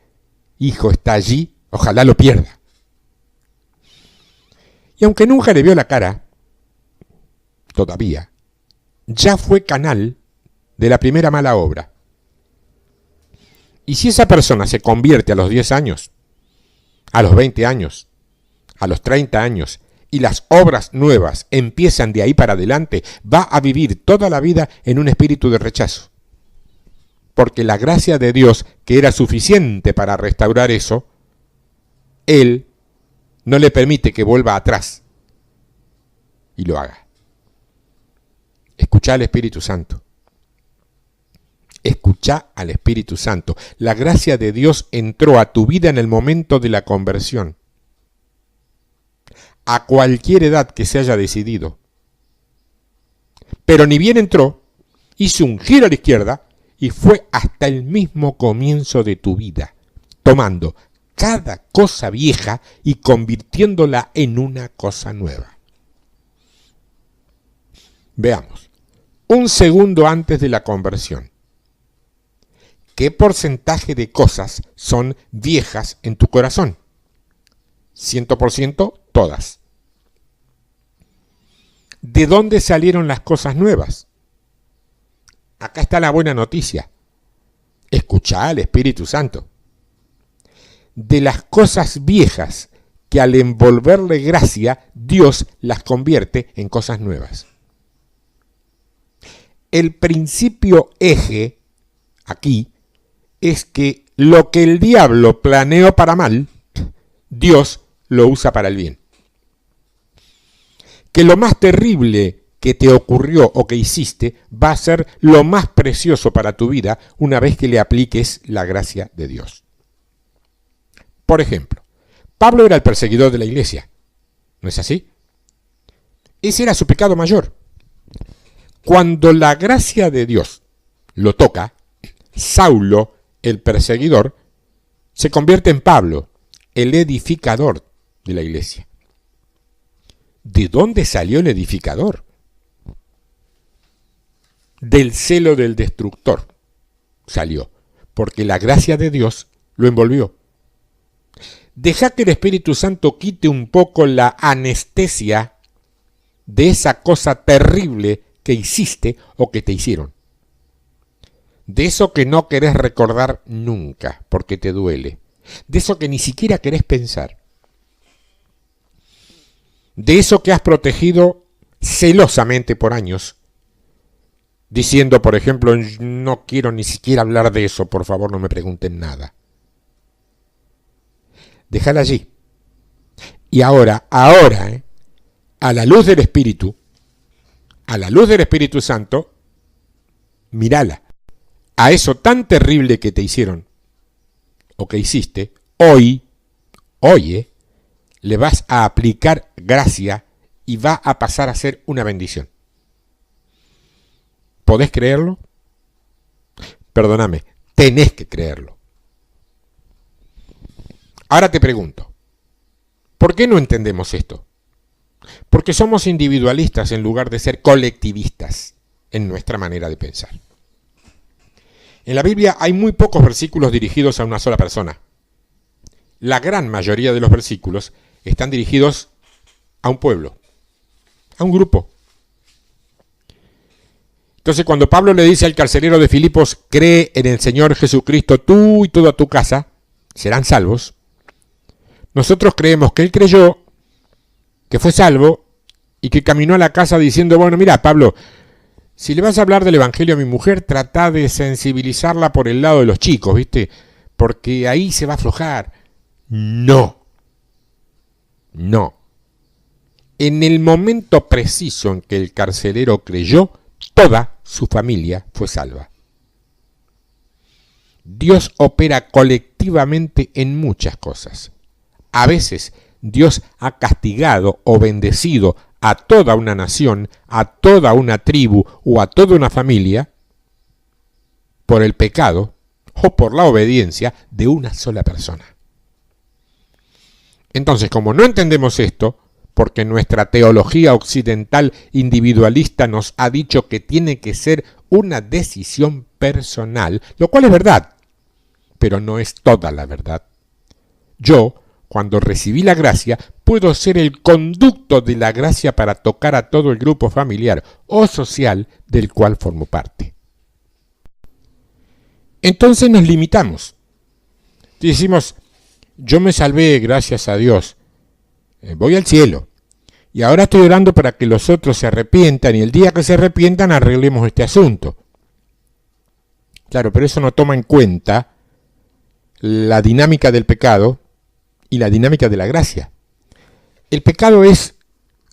hijo está allí, ojalá lo pierda. Y aunque nunca le vio la cara, todavía, ya fue canal de la primera mala obra. Y si esa persona se convierte a los 10 años, a los 20 años, a los 30 años, y las obras nuevas empiezan de ahí para adelante, va a vivir toda la vida en un espíritu de rechazo. Porque la gracia de Dios, que era suficiente para restaurar eso, Él no le permite que vuelva atrás y lo haga. Escuchá al Espíritu Santo. Escuchá al Espíritu Santo. La gracia de Dios entró a tu vida en el momento de la conversión. A cualquier edad que se haya decidido. Pero ni bien entró, hizo un giro a la izquierda y fue hasta el mismo comienzo de tu vida, tomando cada cosa vieja y convirtiéndola en una cosa nueva. Veamos, un segundo antes de la conversión. ¿Qué porcentaje de cosas son viejas en tu corazón? 100% todas. ¿De dónde salieron las cosas nuevas? Acá está la buena noticia. Escuchá al Espíritu Santo. De las cosas viejas que al envolverle gracia, Dios las convierte en cosas nuevas. El principio eje aquí es que lo que el diablo planeó para mal, Dios lo usa para el bien. Que lo más terrible que te ocurrió o que hiciste va a ser lo más precioso para tu vida una vez que le apliques la gracia de Dios. Por ejemplo, Pablo era el perseguidor de la iglesia, ¿no es así? Ese era su pecado mayor. Cuando la gracia de Dios lo toca, Saulo, el perseguidor, se convierte en Pablo, el edificador de la iglesia. ¿De dónde salió el edificador? Del celo del destructor salió, porque la gracia de Dios lo envolvió. Deja que el Espíritu Santo quite un poco la anestesia de esa cosa terrible que hiciste o que te hicieron. De eso que no querés recordar nunca, porque te duele. De eso que ni siquiera querés pensar. de eso que has protegido celosamente por años, diciendo, por ejemplo, no quiero ni siquiera hablar de eso, por favor no me pregunten nada. Déjala allí. Y ahora, a la luz del Espíritu Santo, mírala. A eso tan terrible que te hicieron, o que hiciste, hoy, le vas a aplicar gracia y va a pasar a ser una bendición. ¿Podés creerlo? Perdóname, tenés que creerlo. Ahora te pregunto, ¿por qué no entendemos esto? Porque somos individualistas en lugar de ser colectivistas en nuestra manera de pensar. En la Biblia hay muy pocos versículos dirigidos a una sola persona. La gran mayoría de los versículos están dirigidos a un pueblo, a un grupo. Entonces, cuando Pablo le dice al carcelero de Filipos, cree en el Señor Jesucristo, tú y toda tu casa serán salvos, nosotros creemos que él creyó, que fue salvo y que caminó a la casa diciendo, bueno, mira, Pablo, si le vas a hablar del Evangelio a mi mujer, trata de sensibilizarla por el lado de los chicos, ¿viste? Porque ahí se va a aflojar. No. En el momento preciso en que el carcelero creyó, toda su familia fue salva. Dios opera colectivamente en muchas cosas. A veces Dios ha castigado o bendecido a toda una nación, a toda una tribu o a toda una familia por el pecado o por la obediencia de una sola persona. Entonces, como no entendemos esto, porque nuestra teología occidental individualista nos ha dicho que tiene que ser una decisión personal, lo cual es verdad, pero no es toda la verdad. Yo, cuando recibí la gracia, puedo ser el conducto de la gracia para tocar a todo el grupo familiar o social del cual formo parte. Entonces nos limitamos. Decimos, yo me salvé gracias a Dios, voy al cielo, y ahora estoy orando para que los otros se arrepientan, y el día que se arrepientan arreglemos este asunto. Claro, pero eso no toma en cuenta la dinámica del pecado y la dinámica de la gracia. El pecado es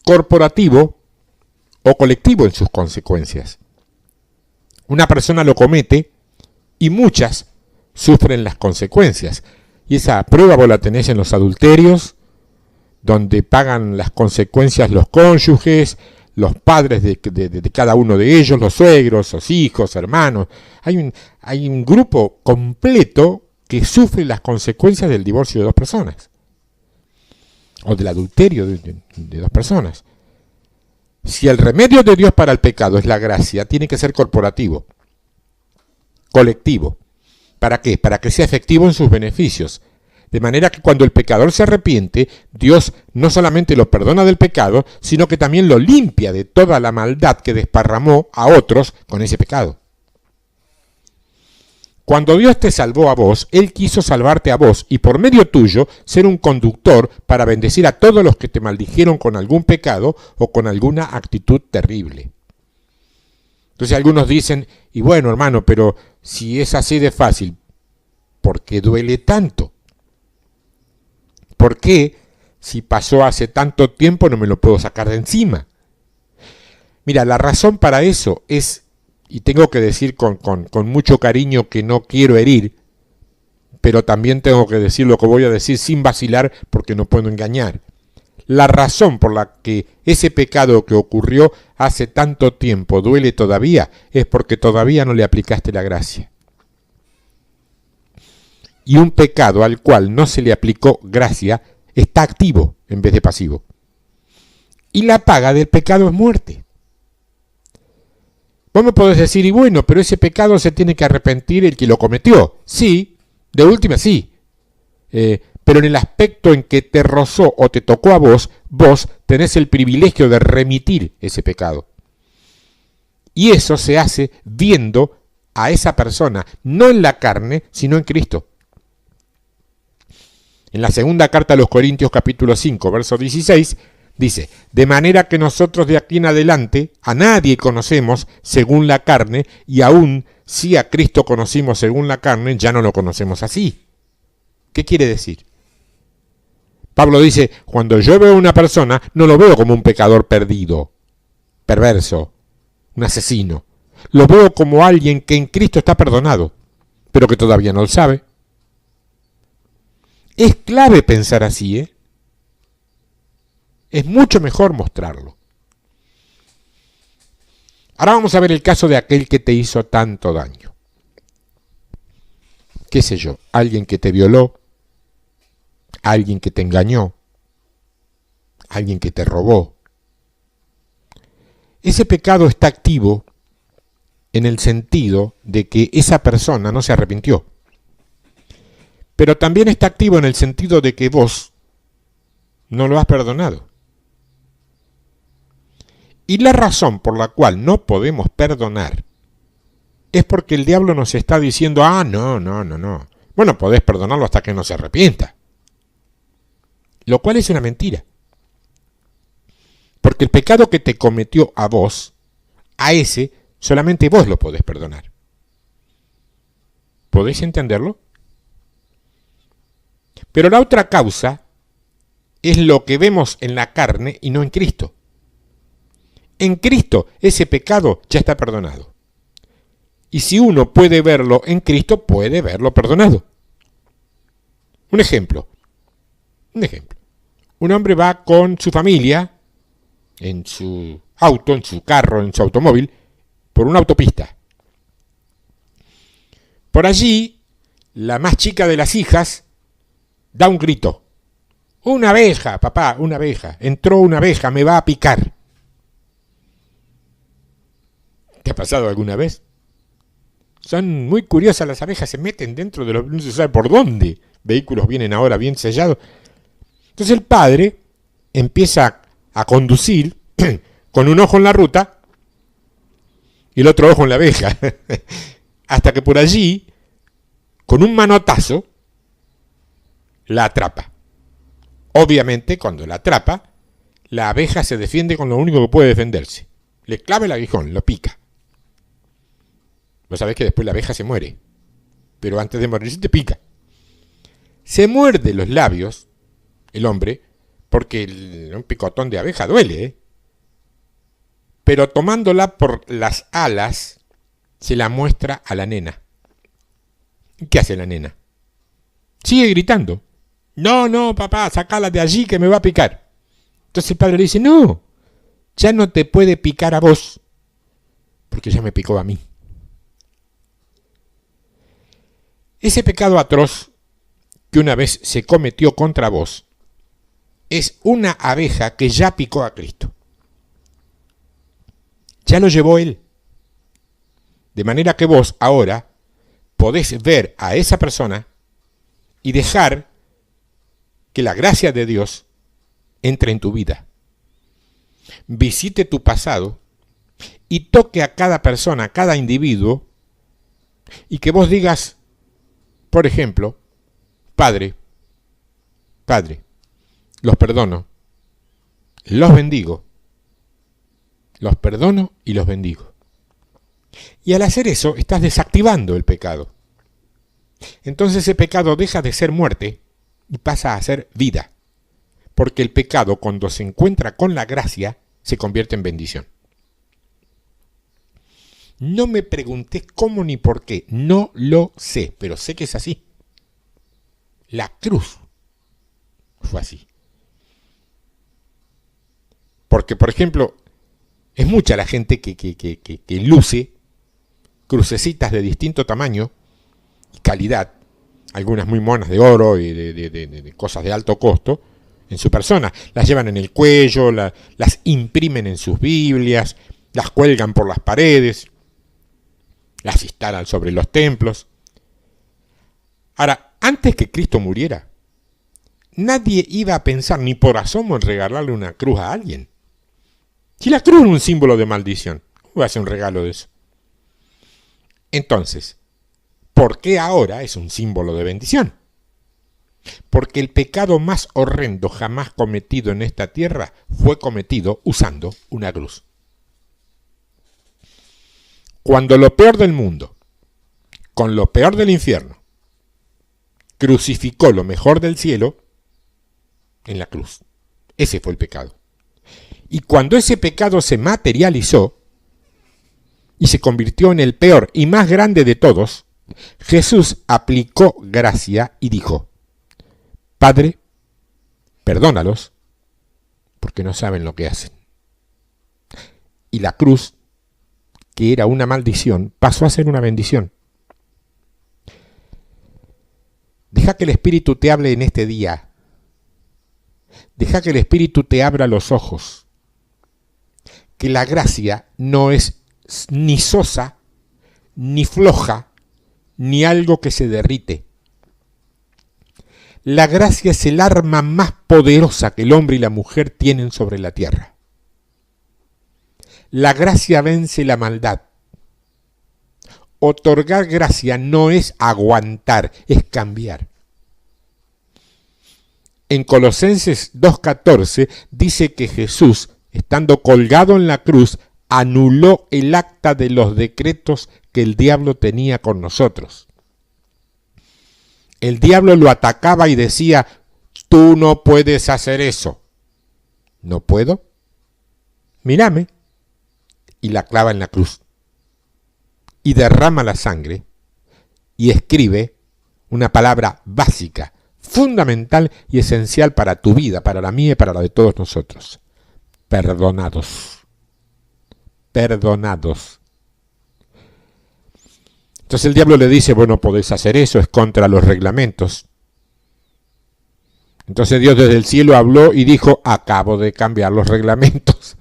corporativo o colectivo en sus consecuencias. Una persona lo comete y muchas sufren las consecuencias. Y esa prueba vos la tenés en los adulterios, donde pagan las consecuencias los cónyuges, los padres de cada uno de ellos, los suegros, los hijos, hermanos. Hay un grupo completo que sufre las consecuencias del divorcio de dos personas, o del adulterio de dos personas. Si el remedio de Dios para el pecado es la gracia, tiene que ser corporativo, colectivo. ¿Para qué? Para que sea efectivo en sus beneficios. De manera que cuando el pecador se arrepiente, Dios no solamente lo perdona del pecado, sino que también lo limpia de toda la maldad que desparramó a otros con ese pecado. Cuando Dios te salvó a vos, Él quiso salvarte a vos y por medio tuyo ser un conductor para bendecir a todos los que te maldijeron con algún pecado o con alguna actitud terrible. Entonces algunos dicen, y bueno hermano, pero si es así de fácil, ¿por qué duele tanto? ¿Por qué si pasó hace tanto tiempo no me lo puedo sacar de encima? Mira, la razón para eso es, y tengo que decir con mucho cariño que no quiero herir, pero también tengo que decir lo que voy a decir sin vacilar porque no puedo engañar. La razón por la que ese pecado que ocurrió hace tanto tiempo duele todavía es porque todavía no le aplicaste la gracia. Y un pecado al cual no se le aplicó gracia está activo en vez de pasivo. Y la paga del pecado es muerte. Vos me podés decir, y bueno, pero ese pecado se tiene que arrepentir el que lo cometió. Sí, de última sí. Pero en el aspecto en que te rozó o te tocó a vos, vos tenés el privilegio de remitir ese pecado. Y eso se hace viendo a esa persona, no en la carne, sino en Cristo. En la segunda carta a los Corintios capítulo 5, verso 16, Dice, de manera que nosotros de aquí en adelante a nadie conocemos según la carne, y aún si a Cristo conocimos según la carne, ya no lo conocemos así. ¿Qué quiere decir? Pablo dice, cuando yo veo a una persona, no lo veo como un pecador perdido, perverso, un asesino. Lo veo como alguien que en Cristo está perdonado, pero que todavía no lo sabe. Es clave pensar así, ¿eh? Es mucho mejor mostrarlo. Ahora vamos a ver el caso de aquel que te hizo tanto daño. ¿Qué sé yo? Alguien que te violó, alguien que te engañó, alguien que te robó. Ese pecado está activo en el sentido de que esa persona no se arrepintió. Pero también está activo en el sentido de que vos no lo has perdonado. Y la razón por la cual no podemos perdonar es porque el diablo nos está diciendo, no. Bueno, podés perdonarlo hasta que no se arrepienta. Lo cual es una mentira. Porque el pecado que te cometió a vos, a ese, solamente vos lo podés perdonar. ¿Podés entenderlo? Pero la otra causa es lo que vemos en la carne y no en Cristo. En Cristo ese pecado ya está perdonado. Y si uno puede verlo en Cristo, puede verlo perdonado. Un ejemplo. Un hombre va con su familia en su auto, en su carro, en su automóvil, por una autopista. Por allí, la más chica de las hijas da un grito. Una abeja, papá, una abeja. Entró una abeja, me va a picar. ¿Te ha pasado alguna vez? Son muy curiosas las abejas, se meten dentro de los... no se sabe por dónde. Vehículos vienen ahora bien sellados. Entonces el padre empieza a conducir con un ojo en la ruta y el otro ojo en la abeja. Hasta que por allí, con un manotazo, la atrapa. Obviamente, cuando la atrapa, la abeja se defiende con lo único que puede defenderse. Le clava el aguijón, lo pica. Vos sabés que después la abeja se muere, pero antes de morirse te pica. Se muerde los labios, el hombre, porque un picotón de abeja duele, ¿eh? Pero tomándola por las alas, se la muestra a la nena. ¿Qué hace la nena? Sigue gritando. No, papá, sacala de allí que me va a picar. Entonces el padre le dice, no, ya no te puede picar a vos, porque ya me picó a mí. Ese pecado atroz que una vez se cometió contra vos es una abeja que ya picó a Cristo. Ya lo llevó Él. De manera que vos ahora podés ver a esa persona y dejar que la gracia de Dios entre en tu vida. Visite tu pasado y toque a cada persona, a cada individuo, y que vos digas, por ejemplo, Padre, los perdono, los bendigo, los perdono y los bendigo. Y al hacer eso, estás desactivando el pecado. Entonces ese pecado deja de ser muerte y pasa a ser vida. Porque el pecado, cuando se encuentra con la gracia, se convierte en bendición. No me pregunté cómo ni por qué, no lo sé, pero sé que es así. La cruz fue así. Porque, por ejemplo, es mucha la gente que luce crucecitas de distinto tamaño y calidad, algunas muy monas de oro y de cosas de alto costo, en su persona. Las llevan en el cuello, las imprimen en sus Biblias, las cuelgan por las paredes, las instalan sobre los templos. Ahora, antes que Cristo muriera, nadie iba a pensar ni por asomo en regalarle una cruz a alguien. Si la cruz es un símbolo de maldición, ¿cómo va a ser un regalo de eso? Entonces, ¿por qué ahora es un símbolo de bendición? Porque el pecado más horrendo jamás cometido en esta tierra fue cometido usando una cruz. Cuando lo peor del mundo, con lo peor del infierno, crucificó lo mejor del cielo en la cruz. Ese fue el pecado. Y cuando ese pecado se materializó y se convirtió en el peor y más grande de todos, Jesús aplicó gracia y dijo: Padre, perdónalos, porque no saben lo que hacen. Y la cruz, que era una maldición, pasó a ser una bendición. Deja que el Espíritu te hable en este día. Deja que el Espíritu te abra los ojos. Que la gracia no es ni sosa, ni floja, ni algo que se derrite. La gracia es el arma más poderosa que el hombre y la mujer tienen sobre la tierra. La gracia vence la maldad. Otorgar gracia no es aguantar, es cambiar. En Colosenses 2:14 dice que Jesús, estando colgado en la cruz, anuló el acta de los decretos que el diablo tenía con nosotros. El diablo lo atacaba y decía: tú no puedes hacer eso. ¿No puedo? Mírame. Y la clava en la cruz. Y derrama la sangre y escribe una palabra básica, fundamental y esencial para tu vida, para la mía y para la de todos nosotros: perdonados. Perdonados. Entonces el diablo le dice: bueno, podés hacer eso, es contra los reglamentos. Entonces Dios desde el cielo habló y dijo: acabo de cambiar los reglamentos.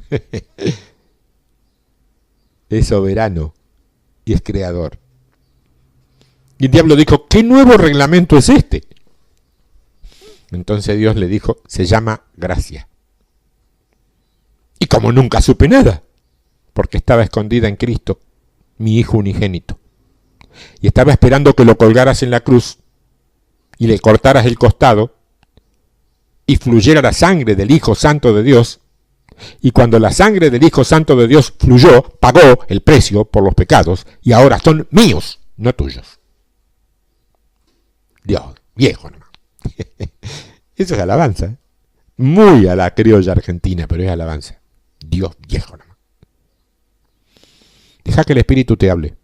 Es soberano y es creador. Y el diablo dijo: ¿qué nuevo reglamento es este? Entonces Dios le dijo: se llama gracia. Y como nunca supe nada, porque estaba escondida en Cristo, mi Hijo unigénito, y estaba esperando que lo colgaras en la cruz y le cortaras el costado y fluyera la sangre del Hijo Santo de Dios, y cuando la sangre del Hijo Santo de Dios fluyó, pagó el precio por los pecados, y ahora son míos, no tuyos. Dios, viejo nomás. Eso es alabanza, ¿eh? Muy a la criolla argentina, pero es alabanza. Dios, viejo nomás. Deja que el Espíritu te hable.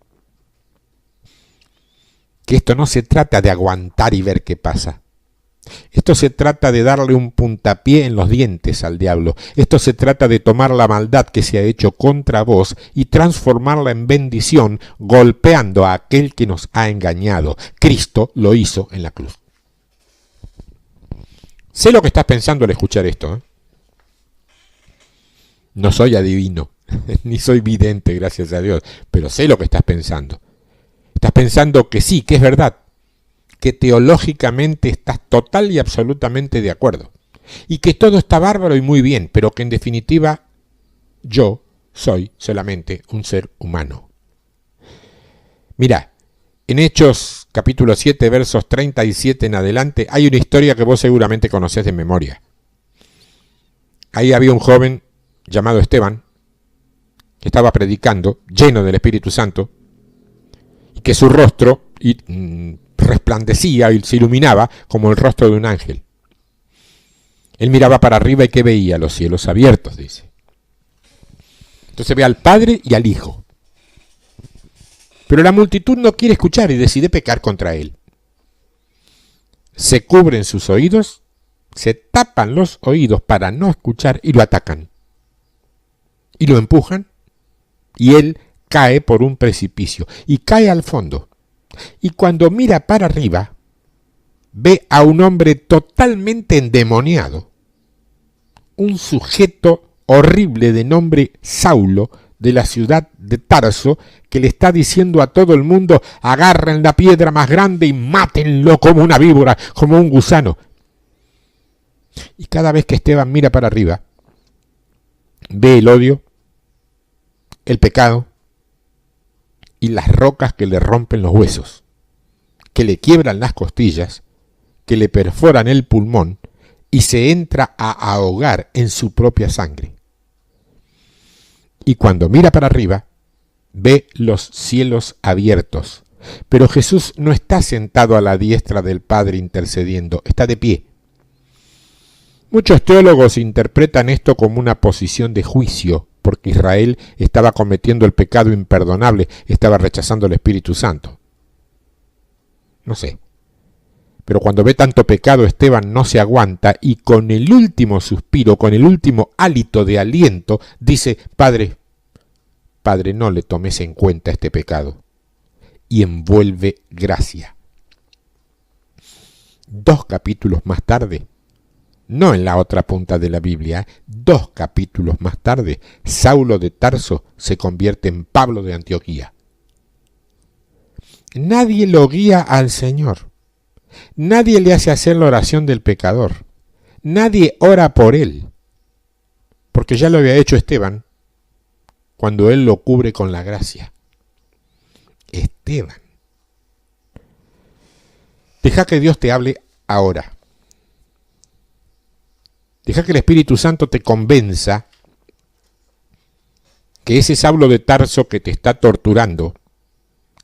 Que esto no se trata de aguantar y ver qué pasa. Esto se trata de darle un puntapié en los dientes al diablo. Esto se trata de tomar la maldad que se ha hecho contra vos y transformarla en bendición, golpeando a aquel que nos ha engañado. Cristo lo hizo en la cruz. Sé lo que estás pensando al escuchar esto, ¿eh? No soy adivino, ni soy vidente, gracias a Dios, pero sé lo que estás pensando. Estás pensando que sí, que es verdad, que teológicamente estás total y absolutamente de acuerdo, y que todo está bárbaro y muy bien, pero que en definitiva yo soy solamente un ser humano. Mira, en Hechos capítulo 7, versos 37 en adelante, hay una historia que vos seguramente conocés de memoria. Ahí había un joven llamado Esteban, que estaba predicando, lleno del Espíritu Santo, y que su rostro resplandecía y se iluminaba como el rostro de un ángel. Él miraba para arriba y ¿qué veía? Los cielos abiertos, dice. Entonces ve al Padre y al Hijo. Pero la multitud no quiere escuchar y decide pecar contra él. Se cubren sus oídos, se tapan los oídos para no escuchar y lo atacan. Y lo empujan y él cae por un precipicio y cae al fondo. Y cuando mira para arriba, ve a un hombre totalmente endemoniado, un sujeto horrible de nombre Saulo, de la ciudad de Tarso, que le está diciendo a todo el mundo: agarren la piedra más grande y mátenlo como una víbora, como un gusano. Y cada vez que Esteban mira para arriba, ve el odio, el pecado y las rocas que le rompen los huesos, que le quiebran las costillas, que le perforan el pulmón y se entra a ahogar en su propia sangre. Y cuando mira para arriba, ve los cielos abiertos. Pero Jesús no está sentado a la diestra del Padre intercediendo, está de pie. Muchos teólogos interpretan esto como una posición de juicio, porque Israel estaba cometiendo el pecado imperdonable, estaba rechazando el Espíritu Santo. No sé. Pero cuando ve tanto pecado, Esteban no se aguanta y con el último suspiro, con el último hálito de aliento, dice: Padre, no le tomes en cuenta este pecado. Y envuelve gracia. 2 capítulos más tarde, no en la otra punta de la Biblia, 2 capítulos más tarde, Saulo de Tarso se convierte en Pablo de Antioquía. Nadie lo guía al Señor. Nadie le hace hacer la oración del pecador. Nadie ora por él. Porque ya lo había hecho Esteban cuando él lo cubre con la gracia. Esteban. Deja que Dios te hable ahora. Deja que el Espíritu Santo te convenza que ese Saulo de Tarso que te está torturando,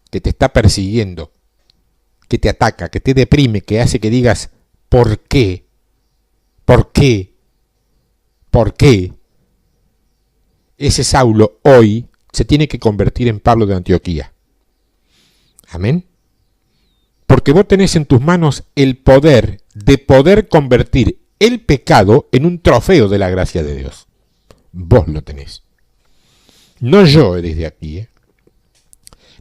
que te está persiguiendo, que te ataca, que te deprime, que hace que digas: ¿por qué? ¿Por qué? ¿Por qué? Ese Saulo hoy se tiene que convertir en Pablo de Antioquía. Amén. Porque vos tenés en tus manos el poder de poder convertir el pecado en un trofeo de la gracia de Dios. Vos lo tenés. No yo desde aquí,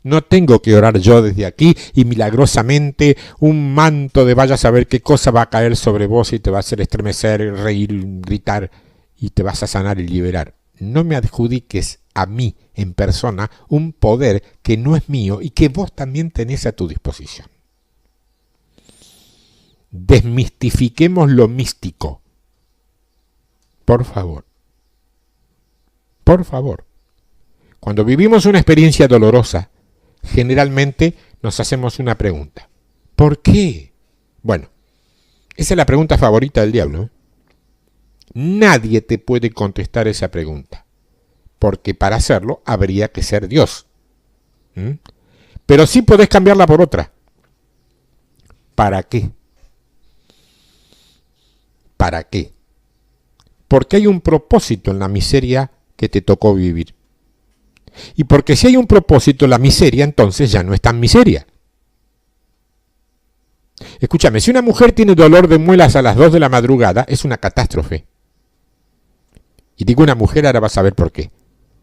No tengo que orar yo desde aquí y milagrosamente un manto de vaya a saber qué cosa va a caer sobre vos y te va a hacer estremecer, reír, gritar y te vas a sanar y liberar. No me adjudiques a mí en persona un poder que no es mío y que vos también tenés a tu disposición. Desmistifiquemos lo místico. Por favor. Por favor. Cuando vivimos una experiencia dolorosa, generalmente nos hacemos una pregunta. ¿Por qué? Bueno, esa es la pregunta favorita del diablo. Nadie te puede contestar esa pregunta, porque para hacerlo habría que ser Dios. Pero sí podés cambiarla por otra. ¿Para qué? ¿Para qué? Porque hay un propósito en la miseria que te tocó vivir. Y porque si hay un propósito en la miseria, entonces ya no es tan miseria. Escúchame, si una mujer tiene dolor de muelas a las 2 de la madrugada, es una catástrofe. Y digo una mujer, ahora vas a ver por qué.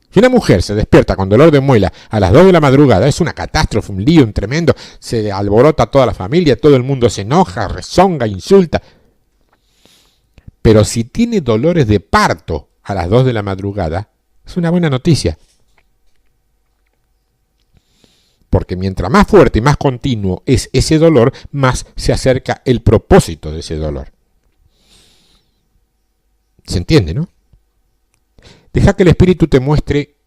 Si una mujer se despierta con dolor de muela a las 2 de la madrugada, es una catástrofe, un lío, un tremendo. Se alborota toda la familia, todo el mundo se enoja, rezonga, insulta. Pero si tiene dolores de parto a las 2 de la madrugada, es una buena noticia. Porque mientras más fuerte y más continuo es ese dolor, más se acerca el propósito de ese dolor. ¿Se entiende, no? Deja que el Espíritu te muestre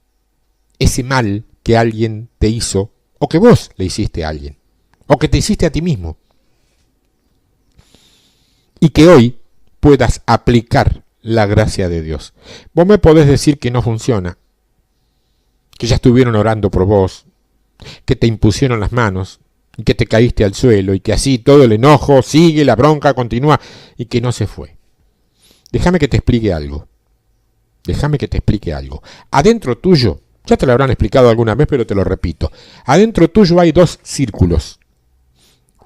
ese mal que alguien te hizo, o que vos le hiciste a alguien, o que te hiciste a ti mismo. Y que hoy puedas aplicar la gracia de Dios. Vos me podés decir que no funciona, que ya estuvieron orando por vos, que te impusieron las manos y que te caíste al suelo y que así todo el enojo sigue, la bronca continúa y que no se fue. Déjame que te explique algo. Déjame que te explique algo. Adentro tuyo, ya te lo habrán explicado alguna vez, pero te lo repito. Adentro tuyo hay 2 círculos.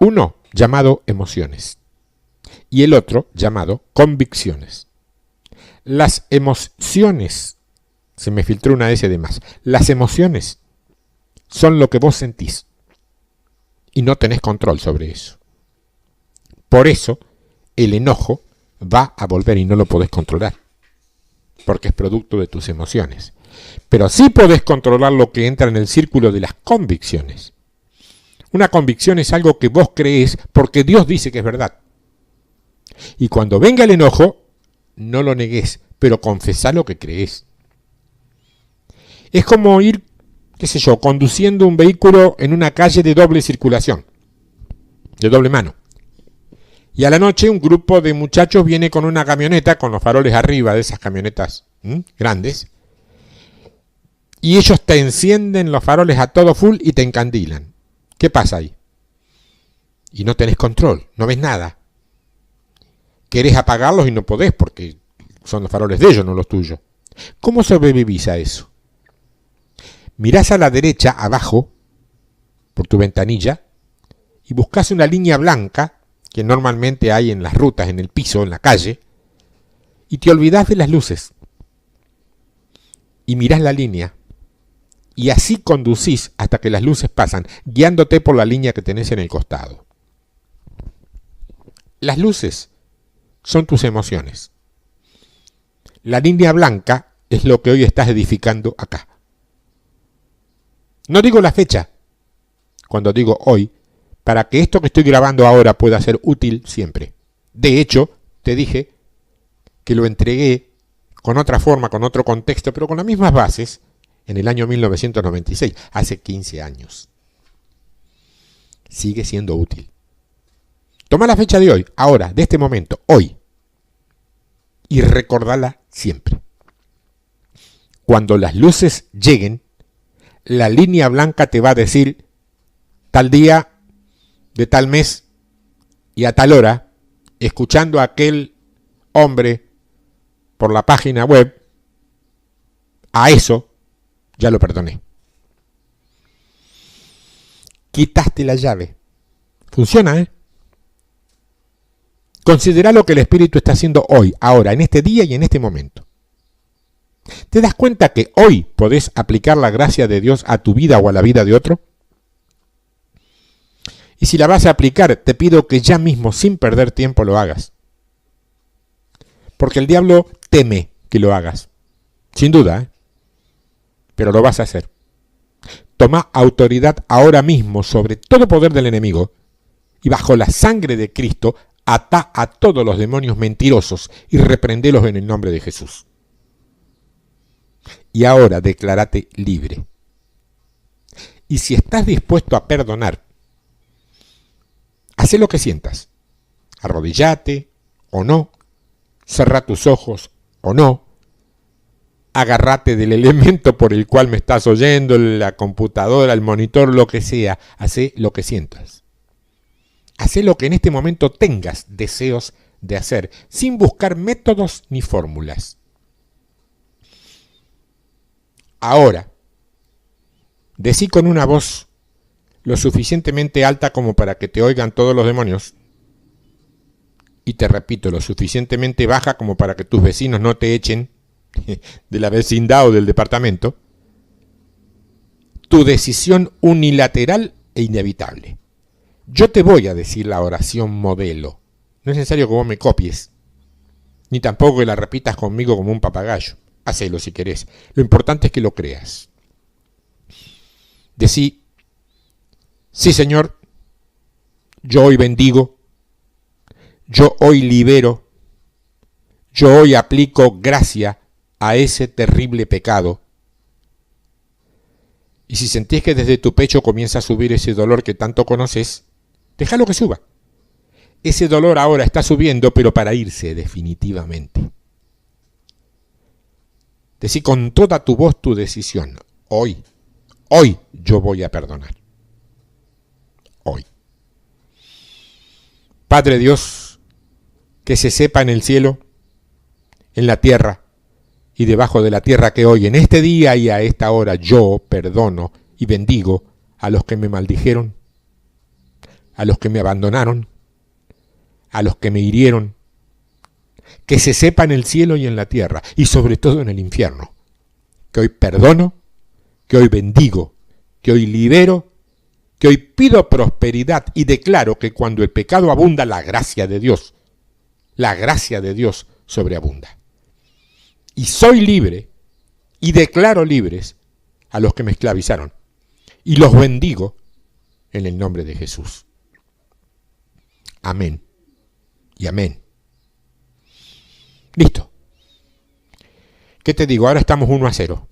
Uno llamado emociones y el otro llamado convicciones. Las emociones, se me filtró una S de más, las emociones son lo que vos sentís y no tenés control sobre eso. Por eso el enojo va a volver y no lo podés controlar, porque es producto de tus emociones. Pero sí podés controlar lo que entra en el círculo de las convicciones. Una convicción es algo que vos creés porque Dios dice que es verdad. Y cuando venga el enojo, no lo negués, pero confesá lo que creés. Es como ir, qué sé yo, conduciendo un vehículo en una calle de doble circulación, de doble mano. Y a la noche un grupo de muchachos viene con una camioneta con los faroles arriba de esas camionetas grandes. Y ellos te encienden los faroles a todo full y te encandilan. ¿Qué pasa ahí? Y no tenés control, no ves nada. Querés apagarlos y no podés porque son los faroles de ellos, no los tuyos. ¿Cómo sobrevivís a eso? Mirás a la derecha, abajo, por tu ventanilla, y buscas una línea blanca, que normalmente hay en las rutas, en el piso, en la calle, y te olvidás de las luces. Y mirás la línea, y así conducís hasta que las luces pasan, guiándote por la línea que tenés en el costado. Las luces son tus emociones. La línea blanca es lo que hoy estás edificando acá. No digo la fecha, cuando digo hoy, para que esto que estoy grabando ahora pueda ser útil siempre. De hecho, te dije que lo entregué con otra forma, con otro contexto, pero con las mismas bases, en el año 1996, hace 15 años. Sigue siendo útil. Toma la fecha de hoy, ahora, de este momento, hoy, y recordala siempre. Cuando las luces lleguen, la línea blanca te va a decir tal día, de tal mes y a tal hora, escuchando a aquel hombre por la página web, a eso ya lo perdoné. Quitaste la llave. Funciona, ¿eh? Considera lo que el Espíritu está haciendo hoy, ahora, en este día y en este momento. ¿Te das cuenta que hoy podés aplicar la gracia de Dios a tu vida o a la vida de otro? Y si la vas a aplicar, te pido que ya mismo, sin perder tiempo, lo hagas. Porque el diablo teme que lo hagas. Sin duda, ¿eh? Pero lo vas a hacer. Toma autoridad ahora mismo sobre todo poder del enemigo y bajo la sangre de Cristo ata a todos los demonios mentirosos y reprendelos en el nombre de Jesús. Y ahora declárate libre. Y si estás dispuesto a perdonar, haz lo que sientas. Arrodillate o no, cerrá tus ojos o no, agárrate del elemento por el cual me estás oyendo, la computadora, el monitor, lo que sea, haz lo que sientas. Haz lo que en este momento tengas deseos de hacer, sin buscar métodos ni fórmulas. Ahora, decí con una voz lo suficientemente alta como para que te oigan todos los demonios, y te repito, lo suficientemente baja como para que tus vecinos no te echen de la vecindad o del departamento, tu decisión unilateral e inevitable. Yo te voy a decir la oración modelo. No es necesario que vos me copies, ni tampoco que la repitas conmigo como un papagayo. Hacelo si querés. Lo importante es que lo creas. Decí: sí, Señor, yo hoy bendigo, yo hoy libero, yo hoy aplico gracia a ese terrible pecado. Y si sentís que desde tu pecho comienza a subir ese dolor que tanto conoces, déjalo que suba. Ese dolor ahora está subiendo, pero para irse definitivamente. Decí con toda tu voz tu decisión. Hoy yo voy a perdonar. Hoy. Padre Dios, que se sepa en el cielo, en la tierra y debajo de la tierra que hoy, en este día y a esta hora, yo perdono y bendigo a los que me maldijeron, a los que me abandonaron, a los que me hirieron. Que se sepa en el cielo y en la tierra, y sobre todo en el infierno, que hoy perdono, que hoy bendigo, que hoy libero, que hoy pido prosperidad y declaro que cuando el pecado abunda, la gracia de Dios sobreabunda. Y soy libre y declaro libres a los que me esclavizaron, y los bendigo en el nombre de Jesús. Amén y amén. Listo. ¿Qué te digo? Ahora estamos 1-0.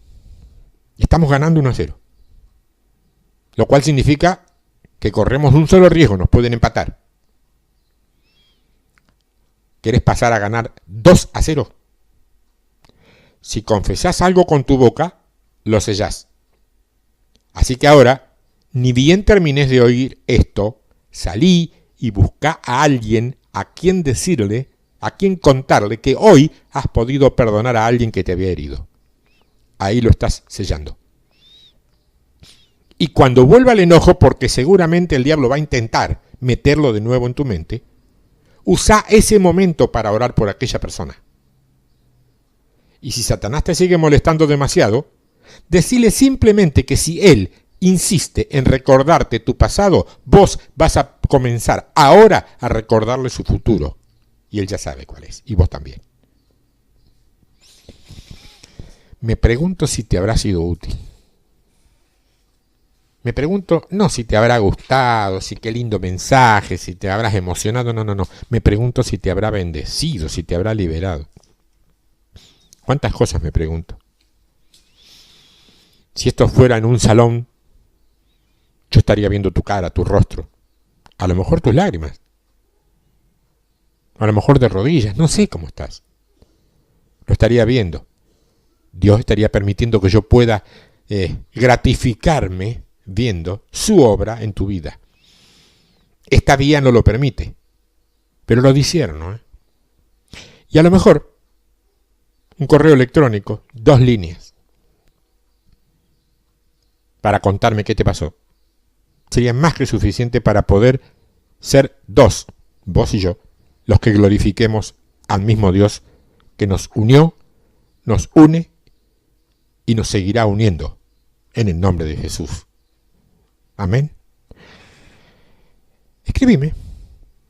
Estamos ganando 1-0. Lo cual significa que corremos un solo riesgo, nos pueden empatar. ¿Querés pasar a ganar 2-0? Si confesás algo con tu boca, lo sellás. Así que ahora, ni bien termines de oír esto, salí y buscá a alguien a quien decirle, a quien contarle que hoy has podido perdonar a alguien que te había herido. Ahí lo estás sellando. Y cuando vuelva el enojo, porque seguramente el diablo va a intentar meterlo de nuevo en tu mente, usa ese momento para orar por aquella persona. Y si Satanás te sigue molestando demasiado, decile simplemente que si él insiste en recordarte tu pasado, vos vas a comenzar ahora a recordarle su futuro. Y él ya sabe cuál es, y vos también. Me pregunto si te habrá sido útil. Me pregunto, no si te habrá gustado, si qué lindo mensaje, si te habrás emocionado, no. Me pregunto si te habrá bendecido, si te habrá liberado. ¿Cuántas cosas me pregunto? Si esto fuera en un salón, yo estaría viendo tu cara, tu rostro, a lo mejor tus lágrimas, a lo mejor de rodillas, no sé cómo estás. Lo estaría viendo. Dios estaría permitiendo que yo pueda gratificarme viendo su obra en tu vida. Esta vía no lo permite, pero lo hicieron, ¿no? Y a lo mejor un correo electrónico, 2 líneas, para contarme qué te pasó, sería más que suficiente para poder ser 2, vos y yo, los que glorifiquemos al mismo Dios que nos unió, nos une y nos seguirá uniendo en el nombre de Jesús. Amén. Escribime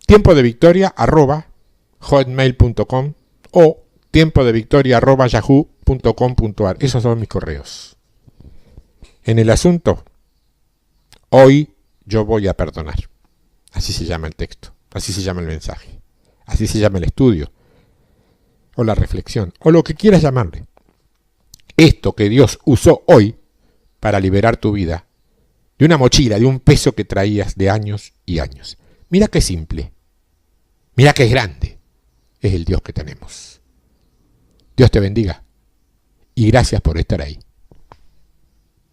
tiempodevictoria@hotmail.com o tiempodevictoria@yahoo.com.ar. Esos son mis correos. En el asunto, hoy yo voy a perdonar. Así se llama el texto, así se llama el mensaje, así se llama el estudio, o la reflexión, o lo que quieras llamarle. Esto que Dios usó hoy para liberar tu vida de una mochila, de un peso que traías de años y años. Mira qué simple, mira qué grande es el Dios que tenemos. Dios te bendiga y gracias por estar ahí.